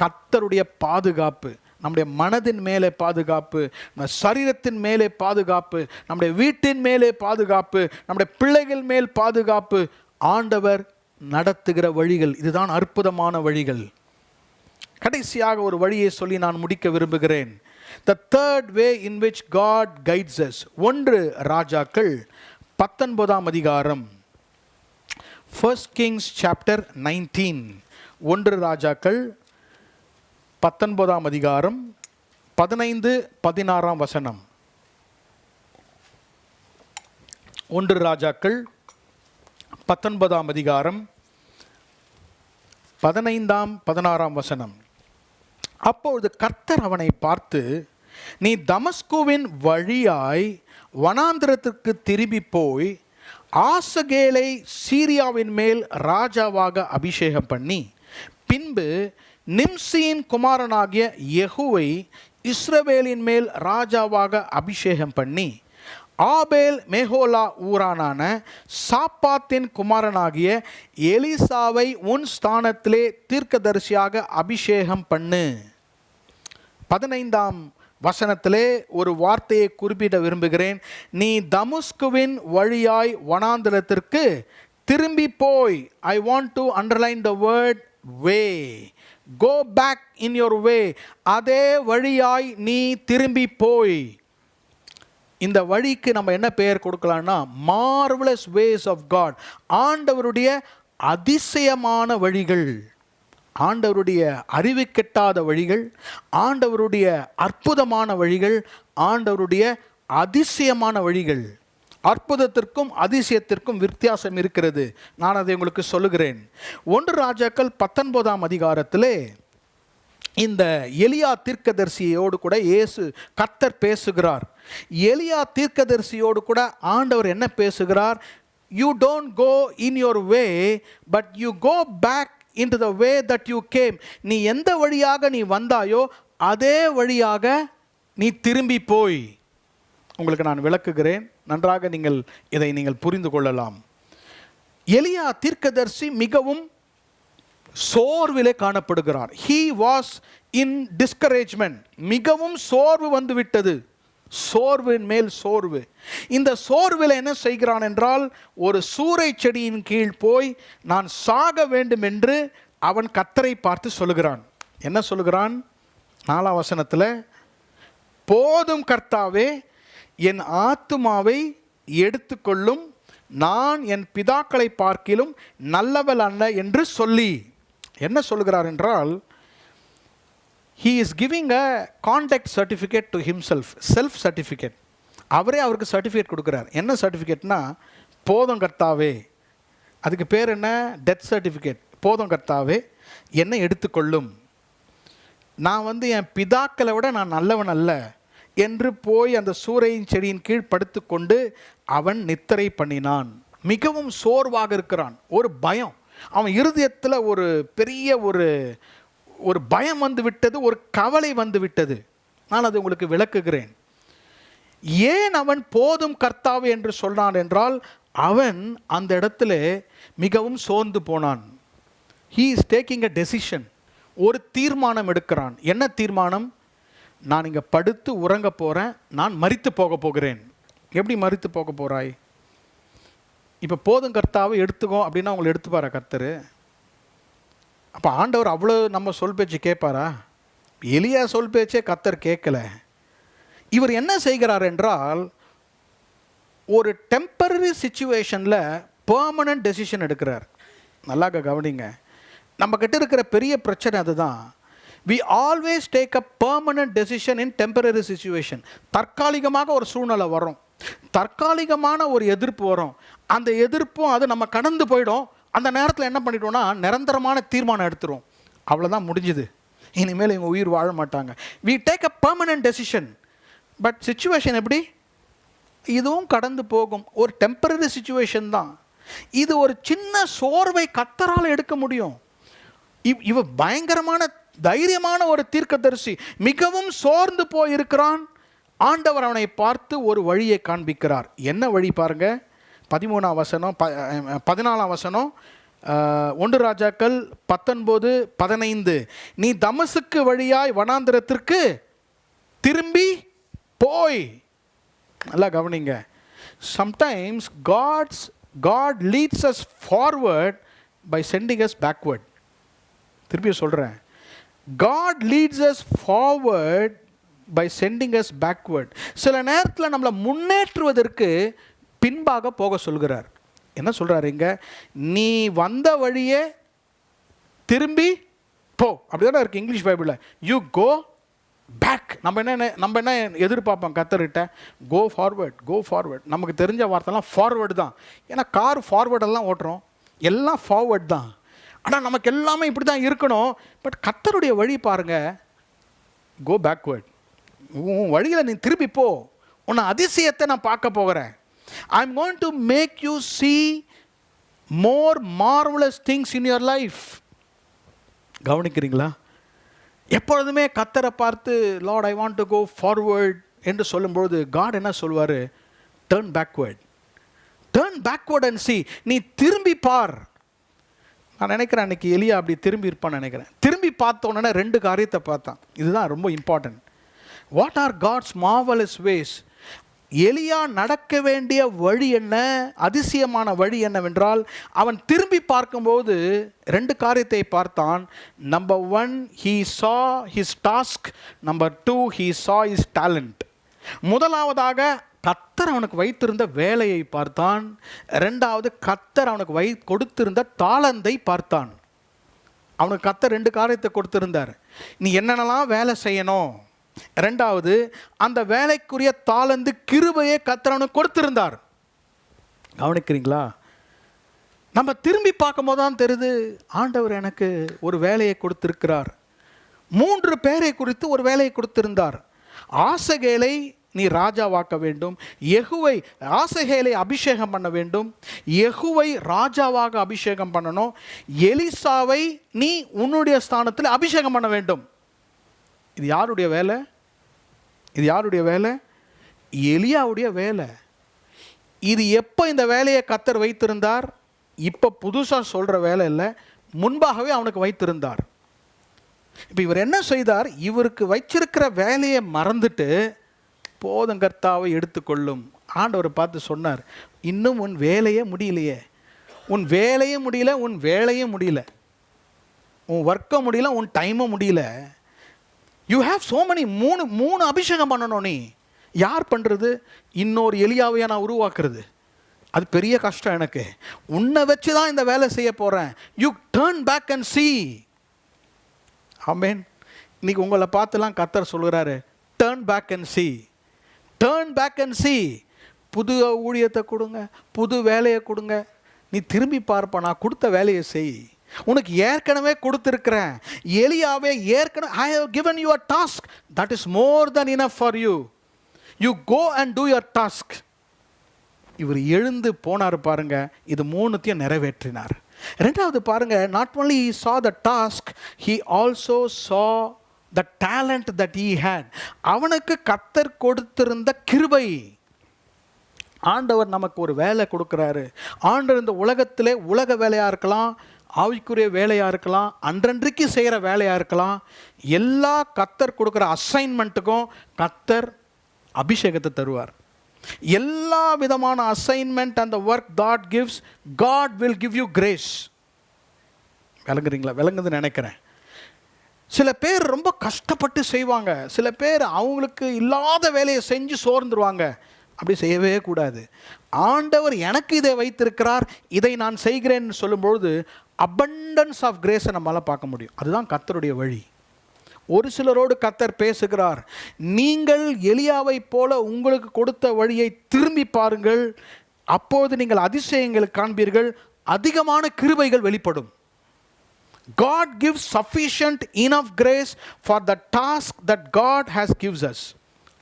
கர்த்தருடைய பாதுகாப்பு, நம்முடைய மனதின் மேலே பாதுகாப்பு, நம்ம சரீரத்தின் மேலே பாதுகாப்பு, நம்முடைய வீட்டின் மேலே பாதுகாப்பு, நம்முடைய பிள்ளைகள் மேல் பாதுகாப்பு. ஆண்டவர் நடத்துகிற வழிகள் இதுதான் அற்புதமான வழிகள். கடைசியாக ஒரு வழியை சொல்லி நான் முடிக்க விரும்புகிறேன். The third way in which God guides us. 1 ராஜாக்கள் 19ஆம் அதிகாரம், 1 Kings chapter 19. 1 ராஜாக்கள் 19ஆம் அதிகாரம் 15-16ஆம் வசனம். 1 ராஜாக்கள் 19ஆம் அதிகாரம் 15-16ஆம் வசனம். அப்பொழுது கர்த்தர் அவனை பார்த்து, நீ தமஸ்குவின் வழியாய் வனாந்திரத்திற்கு திரும்பி போய் ஆசகேலை சீரியாவின் மேல் ராஜாவாக அபிஷேகம் பண்ணி, பின்பு நிம்சியின் குமாரனாகிய யெகூவை இஸ்ரவேலின் மேல் ராஜாவாக அபிஷேகம் பண்ணி, ஆபேல் மேகோலா ஊரானான சாப்பாத்தின் குமாரனாகிய எலிசாவை உன் ஸ்தானத்திலே தீர்க்கதரிசியாக அபிஷேகம் பண்ணு. 15ஆம் வசனத்திலே ஒரு வார்த்தையை குறிப்பிட விரும்புகிறேன். நீ தமஸ்குவின் வழியாய் வனாந்திரத்திற்கு திரும்பி போய். ஐ want to underline the word way. Go back in your way. அதே வழியாய் நீ திரும்பி போய். இந்த வழிக்கு நம்ம என்ன பெயர் கொடுக்கலாம்னா marvelous ways of God. ஆண்டவருடைய அதிசயமான வழிகள், ஆண்டவருடைய அறிவு கெட்டாத வழிகள், ஆண்டவருடைய அற்புதமான வழிகள், ஆண்டவருடைய அதிசயமான வழிகள். அற்புதத்திற்கும் அதிசயத்திற்கும் வித்தியாசம் இருக்கிறது. நான் அதை உங்களுக்கு சொல்லுகிறேன். 1 ராஜாக்கள் 19ஆம் அதிகாரத்திலே இந்த எலியா தீர்க்கதரிசியோடு கூட இயேசு கர்த்தர் பேசுகிறார். எலியா தீர்க்கதரிசியோடு கூட ஆண்டவர் என்ன பேசுகிறார்? You don't go in your way, but you go back into the way that you came. நீ எந்த வழியாக நீ வந்தாயோ அதே வழியாக நீ திரும்பி போய். உங்களுக்கு நான் விளக்குகிறேன், நன்றாக இதை நீங்கள் புரிந்து கொள்ளலாம். எலியா தீர்க்கதரிசி மிகவும் சோர்விலே காணப்படுகிறார். he was in discouragement. மிகவும் சோர்வு வந்து விட்டது, சோர்வின் மேல் சோர்வு. இந்த சோர்வில் என்ன செய்கிறான் என்றால், ஒரு சூரை செடியின் கீழ் போய் நான் சாக வேண்டும் என்று அவன் கர்த்தரை பார்த்து சொல்லுகிறான். என்ன சொல்லுகிறான்? 4ஆம் வசனத்தில், போதும் கர்த்தாவே, என் ஆத்துமாவை எடுத்துக்கொள்ளும், நான் என் பிதாக்களை பார்க்கிலும் நல்லவள் அல்ல என்று சொல்லி. என்ன சொல்லுகிறார் என்றால், he is giving a contact certificate to himself, self certificate. அவரே அவருக்கு சர்டிஃபிகேட் கொடுக்குறார். என்ன சர்டிஃபிகேட்னா, போதும் கர்த்தாவே. அதுக்கு பேர் என்ன? Death certificate. போதும் கர்த்தாவே, என்னை எடுத்துக்கொள்ளும், நான் என் பிதாக்களை விட நான் நல்லவன் அல்ல என்று போய் அந்த சூரையின் செடியின் கீழ் படுத்து கொண்டு அவன் நித்திரை பண்ணினான். மிகவும் சோர்வாக இருக்கிறான். ஒரு பயம், அவன் இருதயத்தில் ஒரு பெரிய ஒரு பயம் வந்து விட்டது, ஒரு கவலை வந்து விட்டது. நான் அது உங்களுக்கு விளக்குகிறேன். ஏன் அவன் போதும் கர்த்தாவே என்று சொன்னான் என்றால், அவன் அந்த இடத்துல மிகவும் சோர்ந்து போனான். he is taking a decision. ஒரு தீர்மானம் எடுக்கிறான். என்ன தீர்மானம்? நான் இங்கே படுத்து உறங்க போகிறேன், நான் மரித்து போக போகிறேன். எப்படி மரித்து போக போகிறாய்? இப்போ போதும் கர்த்தாவை எடுத்துக்கோ அப்படின்னா உங்களை எடுத்துப்பாரா கர்த்தர்? அப்போ ஆண்டவர் அவ்வளோ நம்ம சொல் பேச்சு கேட்பாரா? எலியா சொல் பேச்சே கர்த்தர் கேட்கல. இவர் என்ன செய்கிறார் என்றால், ஒரு டெம்பரரி சிச்சுவேஷனில் பெர்மனன்ட் டெசிஷன் எடுக்கிறார். நல்லா கவனிங்க, நம்ம கிட்ட இருக்கிற பெரிய பிரச்சனை அதுதான். we always take a permanent decision in temporary situation. தற்காலிகமாக ஒரு சூழ்நிலை வரும், தற்காலிகமான ஒரு எதிர்ப்பு வரும், அந்த எதிர்ப்பும் அது நம்ம கடந்து போயிடும். அந்த நேரத்தில் என்ன பண்ணிட்டோம்னா, நிரந்தரமான தீர்மானம் எடுத்துரும். அவ்வளோதான், முடிஞ்சுது, இனிமேல் இவங்க உயிர் வாழ மாட்டாங்க. we take a permanent decision. But situation எப்படி? இதுவும் கடந்து போகும், ஒரு டெம்பரரி சிச்சுவேஷன் தான். இது ஒரு சின்ன சோர்வை கர்த்தரால் எடுக்க முடியும். இவ பயங்கரமான தைரியமான ஒரு தீர்க்கதரிசி, மிகவும் சோர்ந்து போயிருக்கிறான். ஆண்டவர் அவனை பார்த்து ஒரு வழியை காண்பிக்கிறார். என்ன வழி பாருங்க, 13ஆம் வசனம், 14ஆம் வசனம், 1 ராஜாக்கள் 19:15. நீ தமசுக்கு வழியாய் வனாந்திரத்திற்கு திரும்பி போய். நல்லா கவனிங்க, sometimes God leads us forward by sending us backward. திருப்பி சொல்கிறேன், God leads us forward by sending us backward. சில நேரத்தில் நம்மளை முன்னேற்றுவதற்கு பின்பாக போக சொல்கிறார். என்ன சொல்கிறார் இங்கே? நீ வந்த வழியே திரும்பி போ, அப்படிதானே இருக்குது இங்கிலீஷ் பைபிளில். You go back. நம்ம என்ன எதிர்பார்ப்போம் கர்த்தர்கிட்ட? Go forward. நமக்கு தெரிஞ்ச வார்த்தைலாம் ஃபார்வர்டு தான். ஏன்னா கார் ஃபார்வர்டெல்லாம் ஓட்டுறோம், எல்லாம் ஃபார்வர்ட் தான். ஆனால் நமக்கு எல்லாமே இப்படி தான் இருக்கணும். பட் கர்த்தருடைய வழி பாருங்கள், கோ பேக்வேர்ட். உன் வழியில் நீ திருப்பி போ, உன்னை அதிசயத்தை நான் பார்க்க போகிறேன். I am going to make you see more marvelous things in your life. கவனிக்கிறீங்களா? எப்பொழுதுமே கர்த்தரை பார்த்து, Lord I want to go forward என்று சொல்லும்பொழுது காட் என்ன சொல்வார்? Turn backward and see. நீ திரும்பி பார். நான் நினைக்கிறேன் அன்றைக்கி எலியா அப்படி திரும்பி இருப்பான்னு நினைக்கிறேன். திரும்பி பார்த்த உடனே 2 காரியத்தை பார்த்தான். இதுதான் ரொம்ப important. What are God's marvelous ways? Eliya நடக்க வேண்டிய வழி என்ன, அதிசயமான வழி என்னவென்றால், அவன் திரும்பி பார்க்கும்போது 2 காரியத்தை பார்த்தான். Number 1, he saw his task. Number 2, he saw his talent. முதலாவதாக கர்த்தர் அவனுக்கு வைத்திருந்த வேலையை பார்த்தான். 2வது, கர்த்தர் அவனுக்கு கொடுத்திருந்த தாளந்தை பார்த்தான். அவனுக்கு கர்த்தர் 2 காரியத்தை கொடுத்திருந்தார். நீ என்னென்னலாம் வேலை செய்யணும். 2வது, அந்த வேலைக்குரிய தாளந்து கிருபையை கர்த்தர் அவனுக்கு கொடுத்திருந்தார். கவனிக்கிறீங்களா? நம்ம திரும்பி பார்க்கும் போது தான் தெரியுது, ஆண்டவர் எனக்கு ஒரு வேலையை கொடுத்திருக்கிறார். 3 பேரை குறித்து ஒரு வேலையை கொடுத்திருந்தார். ஆசகேலை நீ ராஜாவாக்க வேண்டும். யெகூவை ஆசகேலை அபிஷேகம் பண்ண வேண்டும். யெகூவை ராஜாவாக அபிஷேகம் பண்ணணும். எலிசாவை நீ உன்னுடைய ஸ்தானத்தில் அபிஷேகம் பண்ண வேண்டும். இது யாருடைய வேலை? இது யாருடைய வேலை? எலியாவுடைய வேலை. இது எப்போ இந்த வேலையை கர்த்தர் வைத்திருந்தார்? இப்போ புதுசாக சொல்கிற வேலை இல்லை, முன்பாகவே அவனுக்கு வைத்திருந்தார். இப்போ இவர் என்ன செய்தார்? இவருக்கு வச்சிருக்கிற வேலையை மறந்துட்டு போதும் கர்த்தாவை எடுத்துக்கொள்ளும். ஆண்டவர் பார்த்து சொன்னார், இன்னும் உன் வேலையே முடியலையே, உன் வேலையும் முடியல, உன் வேலையும் முடியல, உன் ஒர்க்கும் முடியல, உன் டைமும் முடியல. You have so many. மூணு அபிஷேகம் பண்ணணும். நீ யார் பண்ணுறது? இன்னொரு எலியாவையா நான் உருவாக்குறது? அது பெரிய கஷ்டம் எனக்கு. உன்னை வச்சு தான் இந்த வேலை செய்ய போகிறேன். You turn back and see. Amen. இன்னைக்கு உங்களை பார்த்துலாம் கர்த்தர் சொல்கிறாரு, turn back and see, turn back and see. புது ஊழியத்தை கொடுங்க, புது வேலையை கொடுங்க. நீ திரும்பி பார்ப்ப, நான் கொடுத்த வேலையை செய். உனக்கு ஏற்கனவே கொடுத்துருக்கிறேன். எலியாவே ஏற்கனவே I have given you a task that is more than enough for you. You go and do your task. இவர் எழுந்து போனார் பாருங்க, இது மூணுத்தையும் நிறைவேற்றினார். ரெண்டாவது பாருங்க, not only he saw the task, he also saw the talent that he had. அவனுக்கு கர்த்தர் கொடுத்திருந்த கிருபை. ஆண்டவர் நமக்கு ஒரு வேலை கொடுக்குறாரு. ஆண்டவர் இந்த உலகத்திலே உலக வேலையாக இருக்கலாம், ஆவிக்குரிய வேலையாக இருக்கலாம், அன்றன்றைக்கு செய்கிற வேலையாக இருக்கலாம், எல்லா கர்த்தர் கொடுக்குற அசைன்மெண்ட்டுக்கும் கர்த்தர் அபிஷேகத்தை தருவார். எல்லா விதமான அசைன்மெண்ட் அந்த work God gives, God will give you grace. விளங்குறீங்களா? விளங்குதுன்னு நினைக்கிறேன். சில பேர் ரொம்ப கஷ்டப்பட்டு செய்வாங்க, சில பேர் அவங்களுக்கு இல்லாத வேலையை செஞ்சு சோர்ந்துருவாங்க. அப்படி செய்யவே கூடாது. ஆண்டவர் எனக்கு இதை வைத்திருக்கிறார், இதை நான் செய்கிறேன்னு சொல்லும்பொழுது abundance ஆஃப் கிரேஸை நம்மளால் பார்க்க முடியும். அதுதான் கர்த்தருடைய வழி. ஒரு சிலரோடு கர்த்தர் பேசுகிறார், நீங்கள் எலியாவை போல உங்களுக்கு கொடுத்த வழியை திரும்பி பாருங்கள், அப்போது நீங்கள் அதிசயங்களை காண்பீர்கள், அதிகமான கிருபைகள் வெளிப்படும். God gives sufficient enough grace for the task that God has gives us.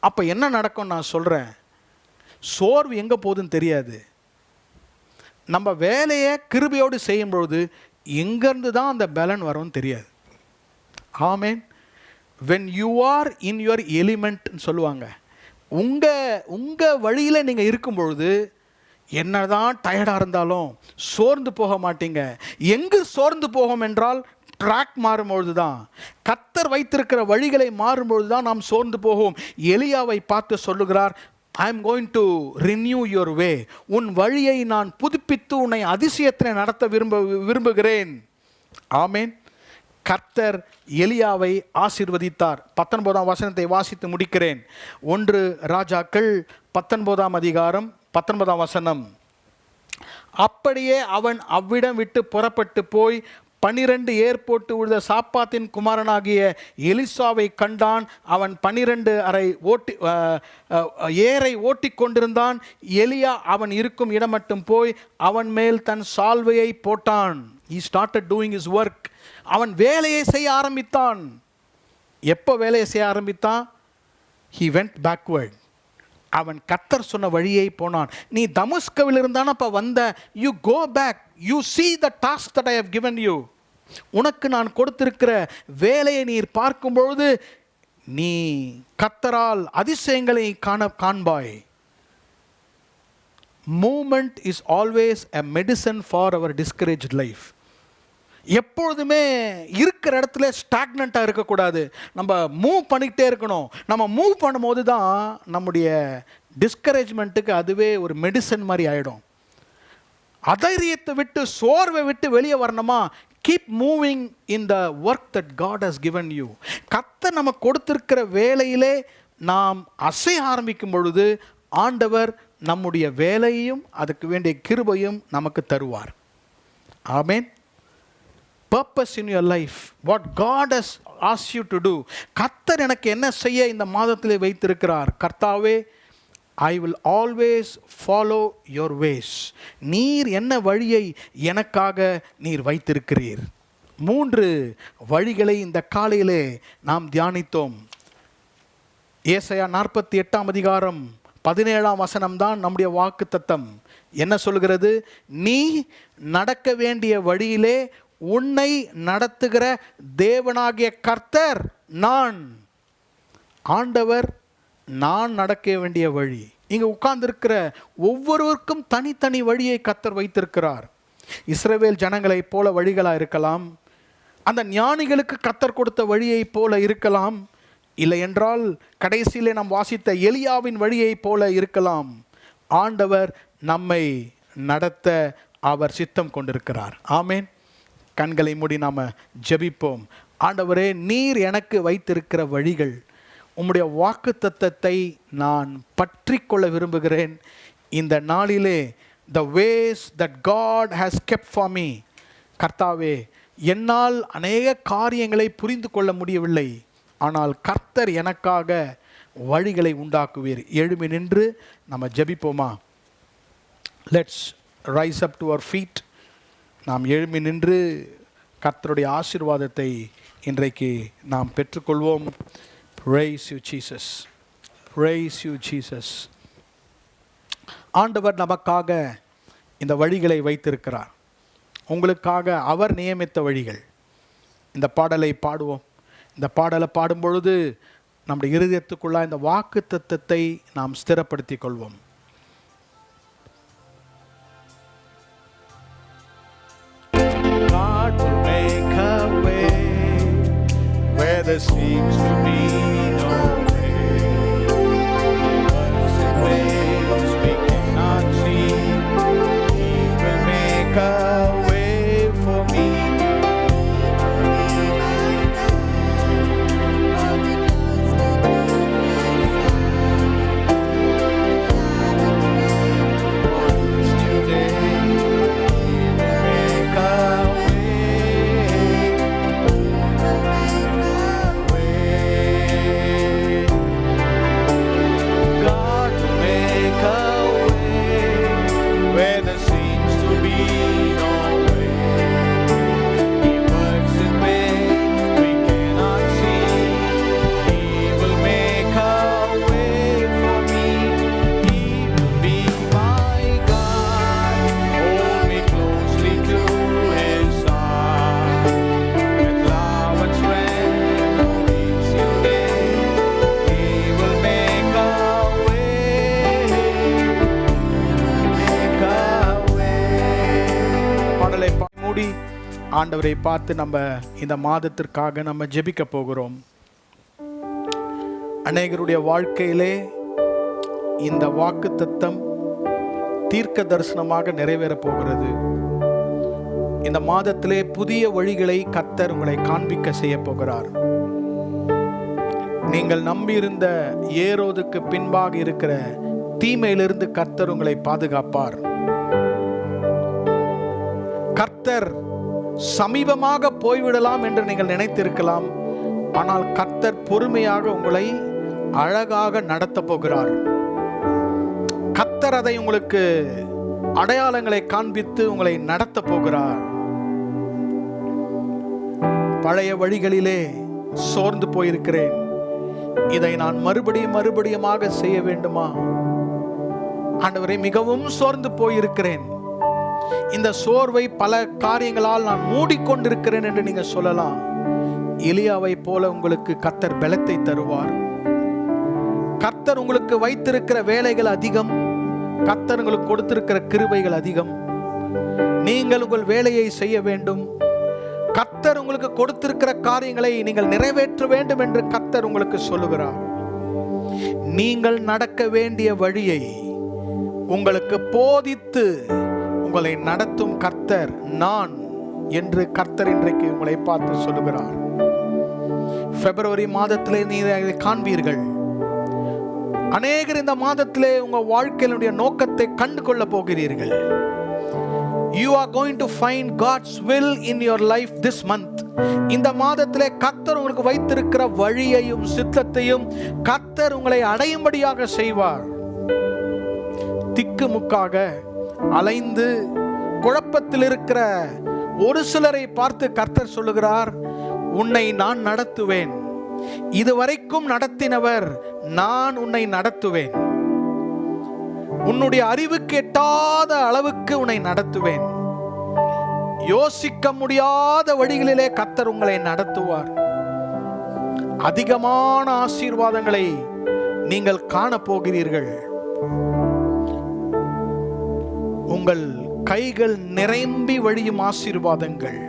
அப்போ என்ன நடக்கும் நான் சொல்கிறேன், சோர்வு எங்கே போகுதுன்னு தெரியாது. நம்ம வேலையை கிருபையோடு செய்யும்பொழுது எங்கேருந்து தான் அந்த பலன் வரும்னு தெரியாது. ஆமென். when you are in your element சொல்லுவாங்க, உங்கள் வழியில் நீங்கள் இருக்கும் பொழுது என்னதான் டயர்டாக இருந்தாலும் சோர்ந்து போக மாட்டீங்க. எங்கு சோர்ந்து போகும் என்றால் ட்ராக் மாறும்பொழுது தான், கர்த்தர் வைத்திருக்கிற வழிகளை மாறும்பொழுது தான் நாம் சோர்ந்து போகும். எலியாவை பார்த்து சொல்லுகிறார், I am going to renew your way. உன் வழியை நான் புதுப்பித்து உன்னை அதிசயத்தில் நடத்த விரும்புகிறேன். ஆமென். கர்த்தர் எலியாவை ஆசீர்வதித்தார். 19ஆம் வசனத்தை வாசித்து முடிக்கிறேன். 1 ராஜாக்கள் 19ஆம் அதிகாரம் 19ஆம் வசனம். அப்படியே அவன் அவ்விடம் விட்டு புறப்பட்டு போய் 12 ஏர் போட்டு விழுந்த சாப்பாத்தின் குமாரனாகிய எலிசாவை கண்டான். அவன் 12 ஏரை ஓட்டி கொண்டிருந்தான். எலியா அவன் இருக்கும் இடம் மட்டும் போய் அவன் மேல் தன் சால்வையை போட்டான். He started doing his work. அவன் வேலையை செய்ய ஆரம்பித்தான். எப்போ வேலையை செய்ய ஆரம்பித்தான்? He went backward. அவன் கர்த்தர் சொன்ன வழியை போனான். நீ தமஸ்கவில் இருந்தானப்ப வந்த, you go back, you see the task that I have given you. உனக்கு நான் கொடுத்திருக்கிற வேலையை நீர் பார்க்கும்பொழுது நீ கர்த்தரால் அதிசயங்களை காண்பாய். Movement is always a medicine for our discouraged life. எப்பொழுதுமே இருக்கிற இடத்துல ஸ்டாக்னண்ட்டாக இருக்கக்கூடாது. நம்ம மூவ் பண்ணிக்கிட்டே இருக்கணும். நம்ம மூவ் பண்ணும்போது தான் நம்முடைய டிஸ்கரேஜ்மெண்ட்டுக்கு அதுவே ஒரு மெடிசன் மாதிரி ஆகிடும். அதைரியத்தை விட்டு சோர்வை விட்டு வெளியே வரணுமா? Keep moving in the work that God has given you. கர்த்தர் நம்ம கொடுத்திருக்கிற வேலையிலே நாம் அசைய ஆரம்பிக்கும் பொழுது ஆண்டவர் நம்முடைய வேலையையும் அதுக்கு வேண்டிய கிருபையும் நமக்கு தருவார். ஆமென். Purpose in your life, what God has asked you to do. கர்த்தர் எனக்கு என்ன செய்ய இந்த மாதத்திலே வைத்திருக்கிறார்? கர்த்தாவே, I will always follow your ways. நீர் என்ன வழியை எனக்காக நீர் வைத்திருக்கிறீர்? 3 வழிகளை இந்த காலையிலே நாம் தியானித்தோம். ஏசாயா 48 அதிகாரம் 17 தான் நம்முடைய வாக்குத்தத்தம். என்ன சொல்கிறது? நீ நடக்க வேண்டிய வழியிலே உன்னை நடத்துகிற தேவனாகிய கர்த்தர் நான். ஆண்டவர் நான் நடக்க வேண்டிய வழி. இங்கே உட்கார்ந்திருக்கிற ஒவ்வொருவருக்கும் தனித்தனி வழியை கர்த்தர் வைத்திருக்கிறார். இஸ்ரவேல் ஜனங்களைப் போல வழிகளாக இருக்கலாம், அந்த ஞானிகளுக்கு கர்த்தர் கொடுத்த வழியைப் போல இருக்கலாம், இல்லை என்றால் கடைசியிலே நாம் வாசித்த எலியாவின் வழியைப் போல இருக்கலாம். ஆண்டவர் நம்மை நடத்த அவர் சித்தம் கொண்டிருக்கிறார். ஆமேன். கண்களை மூடி நாம் ஜெபிப்போம். ஆண்டவரே, நீர் எனக்கு வைத்திருக்கிற வழிகள், உம்முடைய வாக்குத்தத்தத்தை நான் பற்றி கொள்ள விரும்புகிறேன். இந்த நாளிலே the ways that God has kept for me, கர்த்தாவே, என்னால் அநேக காரியங்களை புரிந்து கொள்ள முடியவில்லை, ஆனால் கர்த்தர் எனக்காக வழிகளை உண்டாக்குவீர். எழும்பி நின்று நம்ம ஜெபிப்போமா? Let's rise up to our feet. நாம் எழும்பி நின்று கர்த்தருடைய ஆசீர்வாதத்தை இன்றைக்கு நாம் பெற்றுக்கொள்வோம். Praise you Jesus. Praise you Jesus. ஆண்டவர் நமக்காக இந்த வழிகளை வைத்திருக்கிறார். உங்களுக்காக அவர் நியமித்த வழிகள். இந்த பாடலை பாடுவோம். இந்த பாடலை பாடும் பொழுது நம்முடைய இருதயத்துக்குள்ள இந்த வாக்குத்தத்தத்தை நாம் ஸ்திரப்படுத்திக் கொள்வோம். God will make a way where there seems to be no way. Words and ways we cannot see. He will make a way for me. ஆண்டவரை பார்த்து நம்ம இந்த மாதத்திற்காக நம்ம ஜெபிக்க போகிறோம். அநேகருடைய வாழ்க்கையிலே இந்த வாக்குத்தத்தம் தீர்க்க தரிசனமாக நிறைவேற போகிறது. இந்த மாதத்திலே புதிய வழிகளை கர்த்தர் உங்களை காண்பிக்க செய்ய போகிறார். நீங்கள் நம்பியிருந்த ஏரோதுக்கு பின்பாக இருக்கிற தீமையிலிருந்து கர்த்தர் உங்களை பாதுகாப்பார். கர்த்தர் சமீபமாக போய்விடலாம் என்று நீங்கள் நினைத்திருக்கலாம், ஆனால் கர்த்தர் பொறுமையாக உங்களை அழகாக நடத்த போகிறார். கர்த்தர் அதை உங்களுக்கு அடையாளங்களை காண்பித்து உங்களை நடத்த போகிறார். பழைய வழிகளிலே சோர்ந்து போயிருக்கிறேன், இதை நான் மறுபடியுமாக செய்ய வேண்டுமா? ஆண்டவரே, மிகவும் சோர்ந்து போயிருக்கிறேன், இந்த சோர்வை பல காரியங்களால் நான் மூடிக்கொண்டிருக்கிறேன் என்று நீங்க சொல்லலாம். எலியாவை போல உங்களுக்கு கர்த்தர் பலத்தை தருவார். கர்த்தர் உங்களுக்கு வைத்திருக்கிற வேலைகள் அதிகம், கர்த்தர் உங்களுக்கு கொடுத்திருக்கிற கிருபைகள் அதிகம். நீங்கள் உங்கள் வேலையை செய்ய வேண்டும். கர்த்தர் உங்களுக்கு கொடுத்திருக்கிற காரியங்களை நீங்கள் நிறைவேற்ற வேண்டும் என்று கர்த்தர் உங்களுக்கு சொல்லுகிறார். நீங்கள் நடக்க வேண்டிய வழியை உங்களுக்கு போதித்து உங்களை நடத்தும் கர்த்தர் நான் என்று கர்த்தர் இன்றைக்கு உங்களை பார்த்து சொல்லுகிறார். பிப்ரவரி மாதத்திலே நீங்கள் காண்பீர்கள். அநேகர் இந்த மாதத்திலே உங்க வாழ்க்கையினுடைய நோக்கத்தை கண்டு கொள்ள போகிறீர்கள். You are going to find God's will in your life this month. இந்த மாதத்திலே கர்த்தர் உங்களுக்கு வைத்திருக்கிற வழியையும் சித்தத்தையும் கர்த்தர் உங்களை அடையும்படியாக செய்வார். திக்குமுக்காக அலைந்து குழப்பத்தில் இருக்கிற ஒரு சிலரை பார்த்து கர்த்தர் சொல்லுகிறார், உன்னை நான் நடத்துவேன். இதுவரைக்கும் நடத்தினவர் நான் உன்னை நடத்துவேன். உன்னுடைய அறிவுக்கு எட்டாத அளவுக்கு உன்னை நடத்துவேன். யோசிக்க முடியாத வழிகளிலே கர்த்தர் உங்களை நடத்துவார். அதிகமான ஆசீர்வாதங்களை நீங்கள் காணப்போகிறீர்கள். உங்கள் கைகள் நிரம்பி வழியும் ஆசீர்வாதங்கள்,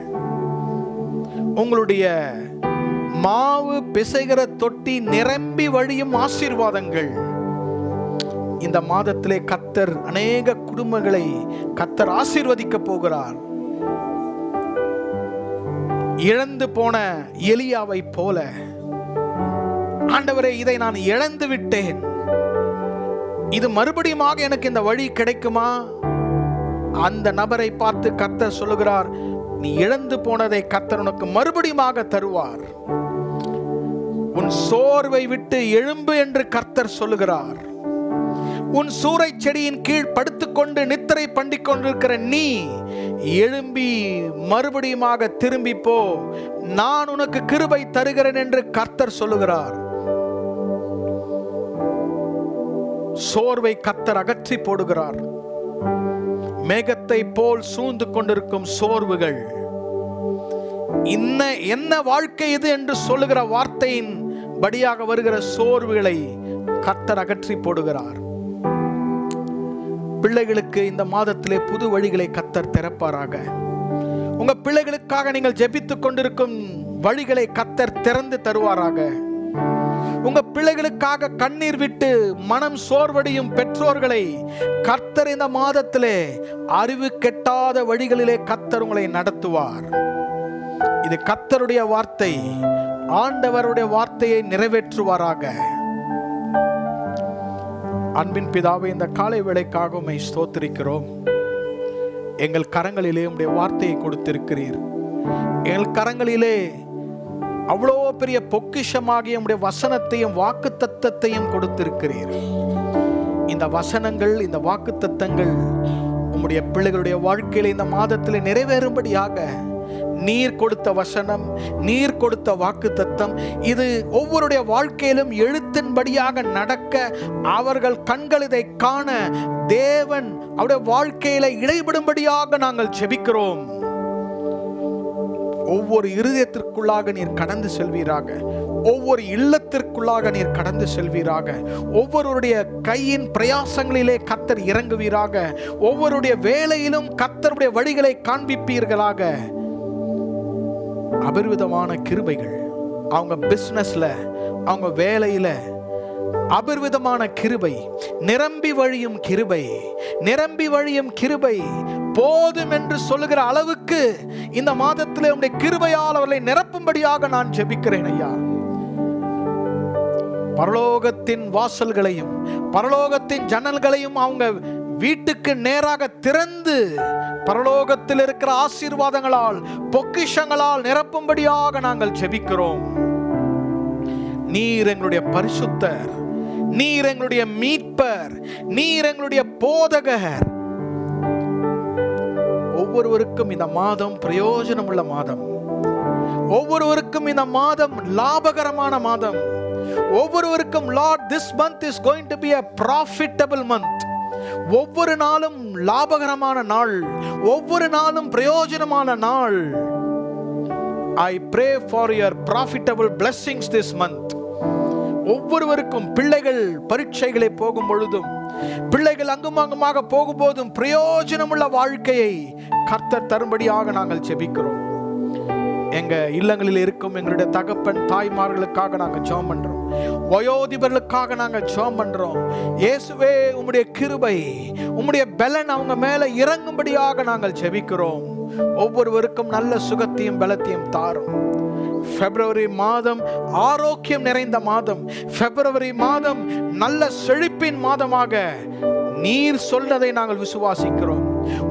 உங்களுடைய மாவு பிசைகிற தொட்டி நிரம்பி வழியும் ஆசீர்வாதங்கள். இந்த மாதத்திலே கர்த்தர் அநேக குடும்பங்களை கர்த்தர் ஆசீர்வதிக்க போகிறார். இழந்து போன எலியாவை போல, ஆண்டவரே இதை நான் இழந்து விட்டேன், இது மறுபடியும் எனக்கு இந்த வழி கிடைக்குமா? அந்த நபரை பார்த்து கர்த்தர் சொல்லுகிறார், நீ இழந்து போனதை கர்த்தர் உனக்கு மறுபடியும் தருவார். உன் சோர்வை விட்டு எழும்பு என்று கர்த்தர் சொல்லுகிறார். உன் சூறை செடியின் கீழ் படுத்துக்கொண்டு நித்திரை பண்ணிக் கொண்டிருக்கிற நீ எழும்பி மறுபடியும் திரும்பி போ, நான் உனக்கு கிருபை தருகிறேன் என்று கர்த்தர் சொல்லுகிறார். சோர்வை கர்த்தர் அகற்றி போடுகிறார். மேகத்தை போல் சூழ்ந்து கொண்டிருக்கும் சோர்வுகள், என்ன வாழ்க்கை இது என்று சொல்லுகிற வார்த்தையின் படியாக வருகிற சோர்வுகளை கர்த்தர் அகற்றி போடுகிறார். பிள்ளைகளுக்கு இந்த மாதத்திலே புது வழிகளை கர்த்தர் திறப்பாராக. உங்க பிள்ளைகளுக்காக நீங்கள் ஜெபித்துக் கொண்டிருக்கும் வழிகளை கர்த்தர் திறந்து தருவாராக. உங்க பிள்ளைகளுக்காக கண்ணீர் விட்டு மனம் சோர்வடையும் பெற்றோர்களை கர்த்தர் இந்த மாதத்திலே அறிவு கெட்டாத வழிகளிலே கர்த்தர் உங்களை நடத்துவார். இது கர்த்தருடைய வார்த்தை. ஆண்டவருடைய வார்த்தையை நிறைவேற்றுவாராக. அன்பின் பிதாவே, இந்த காலை வேளைக்காக உம்மை ஸ்தோத்திரிக்கிறோம். எங்கள் கரங்களிலே உம்முடைய வார்த்தையை கொடுத்திருக்கிறீர். எங்கள் கரங்களிலே அவ்வளோ பெரிய பொக்கிஷமாகிய உம்முடைய வசனத்தையும் வாக்குத்தத்தத்தையும் கொடுத்திருக்கிறீர். இந்த வசனங்கள், இந்த வாக்குத்தத்தங்கள் உம்முடைய பிள்ளைகளுடைய வாழ்க்கையில இந்த மாதத்தில் நிறைவேறும்படியாக நீர் கொடுத்த வசனம், நீர் கொடுத்த வாக்குத்தத்தம், இது ஒவ்வொருடைய வாழ்க்கையிலும் எழுத்தின்படியாக நடக்க, அவர்கள் கண்கள் இதை காண தேவன் அவருடைய வாழ்க்கையில இடைபடும்படியாக நாங்கள் ஜெபிக்கிறோம். ஒவ்வொரு இருதயத்திற்குள்ளாக நீர் கடந்து செல்வீராக. ஒவ்வொரு இல்லத்திற்குள்ளாக நீர் கடந்து செல்வீராக. ஒவ்வொருடைய கையின் பிரயாசங்களிலே கர்த்தர் இறங்குவீராக. ஒவ்வொருடைய வேலையிலும் கர்த்தருடைய வழிகளை காண்பிப்பீர்களாக. அபரிவிதமான கிருபைகள் அவங்க பிசினஸ்ல, அவங்க வேலையில அபரிவிதமான கிருபை, நிரம்பி வழியும் கிருபை, நிரம்பி வழியும் கிருபை போதும் என்று சொல்லுகிற அளவுக்கு இந்த மாதத்திலே உம்முடைய கிருபையால் அவர்களை நிரப்பும்படியாக நான் ஜெபிக்கிறேன் ஐயா. பரலோகத்தின் வாசல்களையும் பரலோகத்தின் ஜன்னல்களையும் அவங்க வீட்டுக்கு நேராக திறந்து பரலோகத்தில் இருக்கிற ஆசீர்வாதங்களால், பொக்கிஷங்களால் நிரப்பும்படியாக நாங்கள் ஜெபிக்கிறோம். நீர் எங்களுடைய பரிசுத்தர், நீர் எங்களுடைய மீட்பர், நீர் எங்களுடைய போதகர். ஒவ்வொருவருக்கும் இந்த மாதம் பிரயோஜனம் உள்ள மாதம். ஒவ்வொருவருக்கும் இந்த மாதம் லாபகரமான மாதம். ஒவ்வொருவருக்கும் Lord, this month is going to be a profitable month. ஒவ்வொரு நாளும் லாபகரமான நாள், ஒவ்வொரு நாளும் பிரயோஜனமான நாள். I pray for your profitable blessings this month. ஒவ்வொருவருக்கும் பிள்ளைகள் பரீட்சைகளை போகும் பொழுதும், பிள்ளைகள் அங்குமாக போகும்போதும் பிரயோஜனமுள்ள வாழ்க்கையை கர்த்தர் தரும்படியாக நாங்கள் ஜெபிக்கிறோம். எங்க இல்லங்களில் இருக்கும் எங்களுடைய தகப்பன் தாய்மார்களுக்காக நாங்கள் ஜெபம் பண்றோம். வயோதிபர்களுக்காக நாங்கள் ஜெபம் பண்றோம். இயேசுவே, உம்முடைய கிருபை, உம்முடைய பலன் அவங்க மேல இறங்கும்படியாக நாங்கள் ஜெபிக்கிறோம். ஒவ்வொருவருக்கும் நல்ல சுகத்தையும் பலத்தையும் தாரும். பிப்ரவரி மாதம் ஆரோக்கியம் நிறைந்த மாதம். பிப்ரவரி மாதம் நல்ல செழிப்பின் மாதமாக நீர் சொன்னதை நாங்கள் விசுவாசிக்கிறோம்.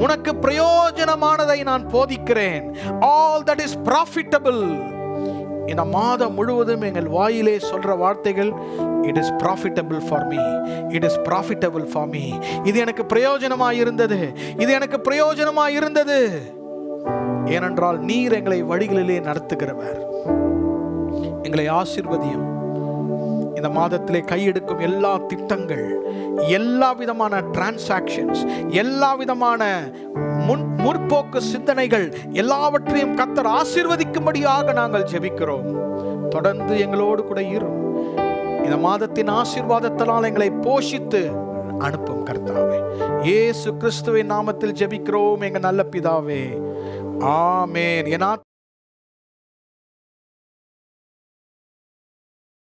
உனக்கு பிரயோஜனமானதை நான் போதிக்கிறேன். All that is profitable. இந்த மாதம் முழுவதும் எங்கள் வாயிலே சொல்ற வார்த்தைகள், it is profitable for me, it is profitable for me. இது எனக்கு பிரயோஜனமாய் இருந்தது, இது எனக்கு பிரயோஜனமாய் இருந்தது. ஏனென்றால் நீர் எங்களை வழிகளிலே நடத்துகிறவர். எங்களை ஆசீர்வதியும். இந்த மாதத்திலே கையெடுக்கும் எல்லா திட்டங்கள், எல்லா விதமான டிரான்சாக்ஷன்ஸ், எல்லா விதமான முற்போக்கு சிந்தனைகள் எல்லாவற்றையும் கர்த்தர் ஆசீர்வதிக்கும்படியாக நாங்கள் ஜெபிக்கிறோம். தொடர்ந்து எங்களோடு கூட இரும். இந்த மாதத்தின் ஆசீர்வாதத்தினால் எங்களை போஷித்து அனுப்பும் கர்த்தாவே. இயேசு கிறிஸ்துவின் நாமத்தில் ஜெபிக்கிறோம் எங்கள் நல்ல பிதாவே. ஆமென்.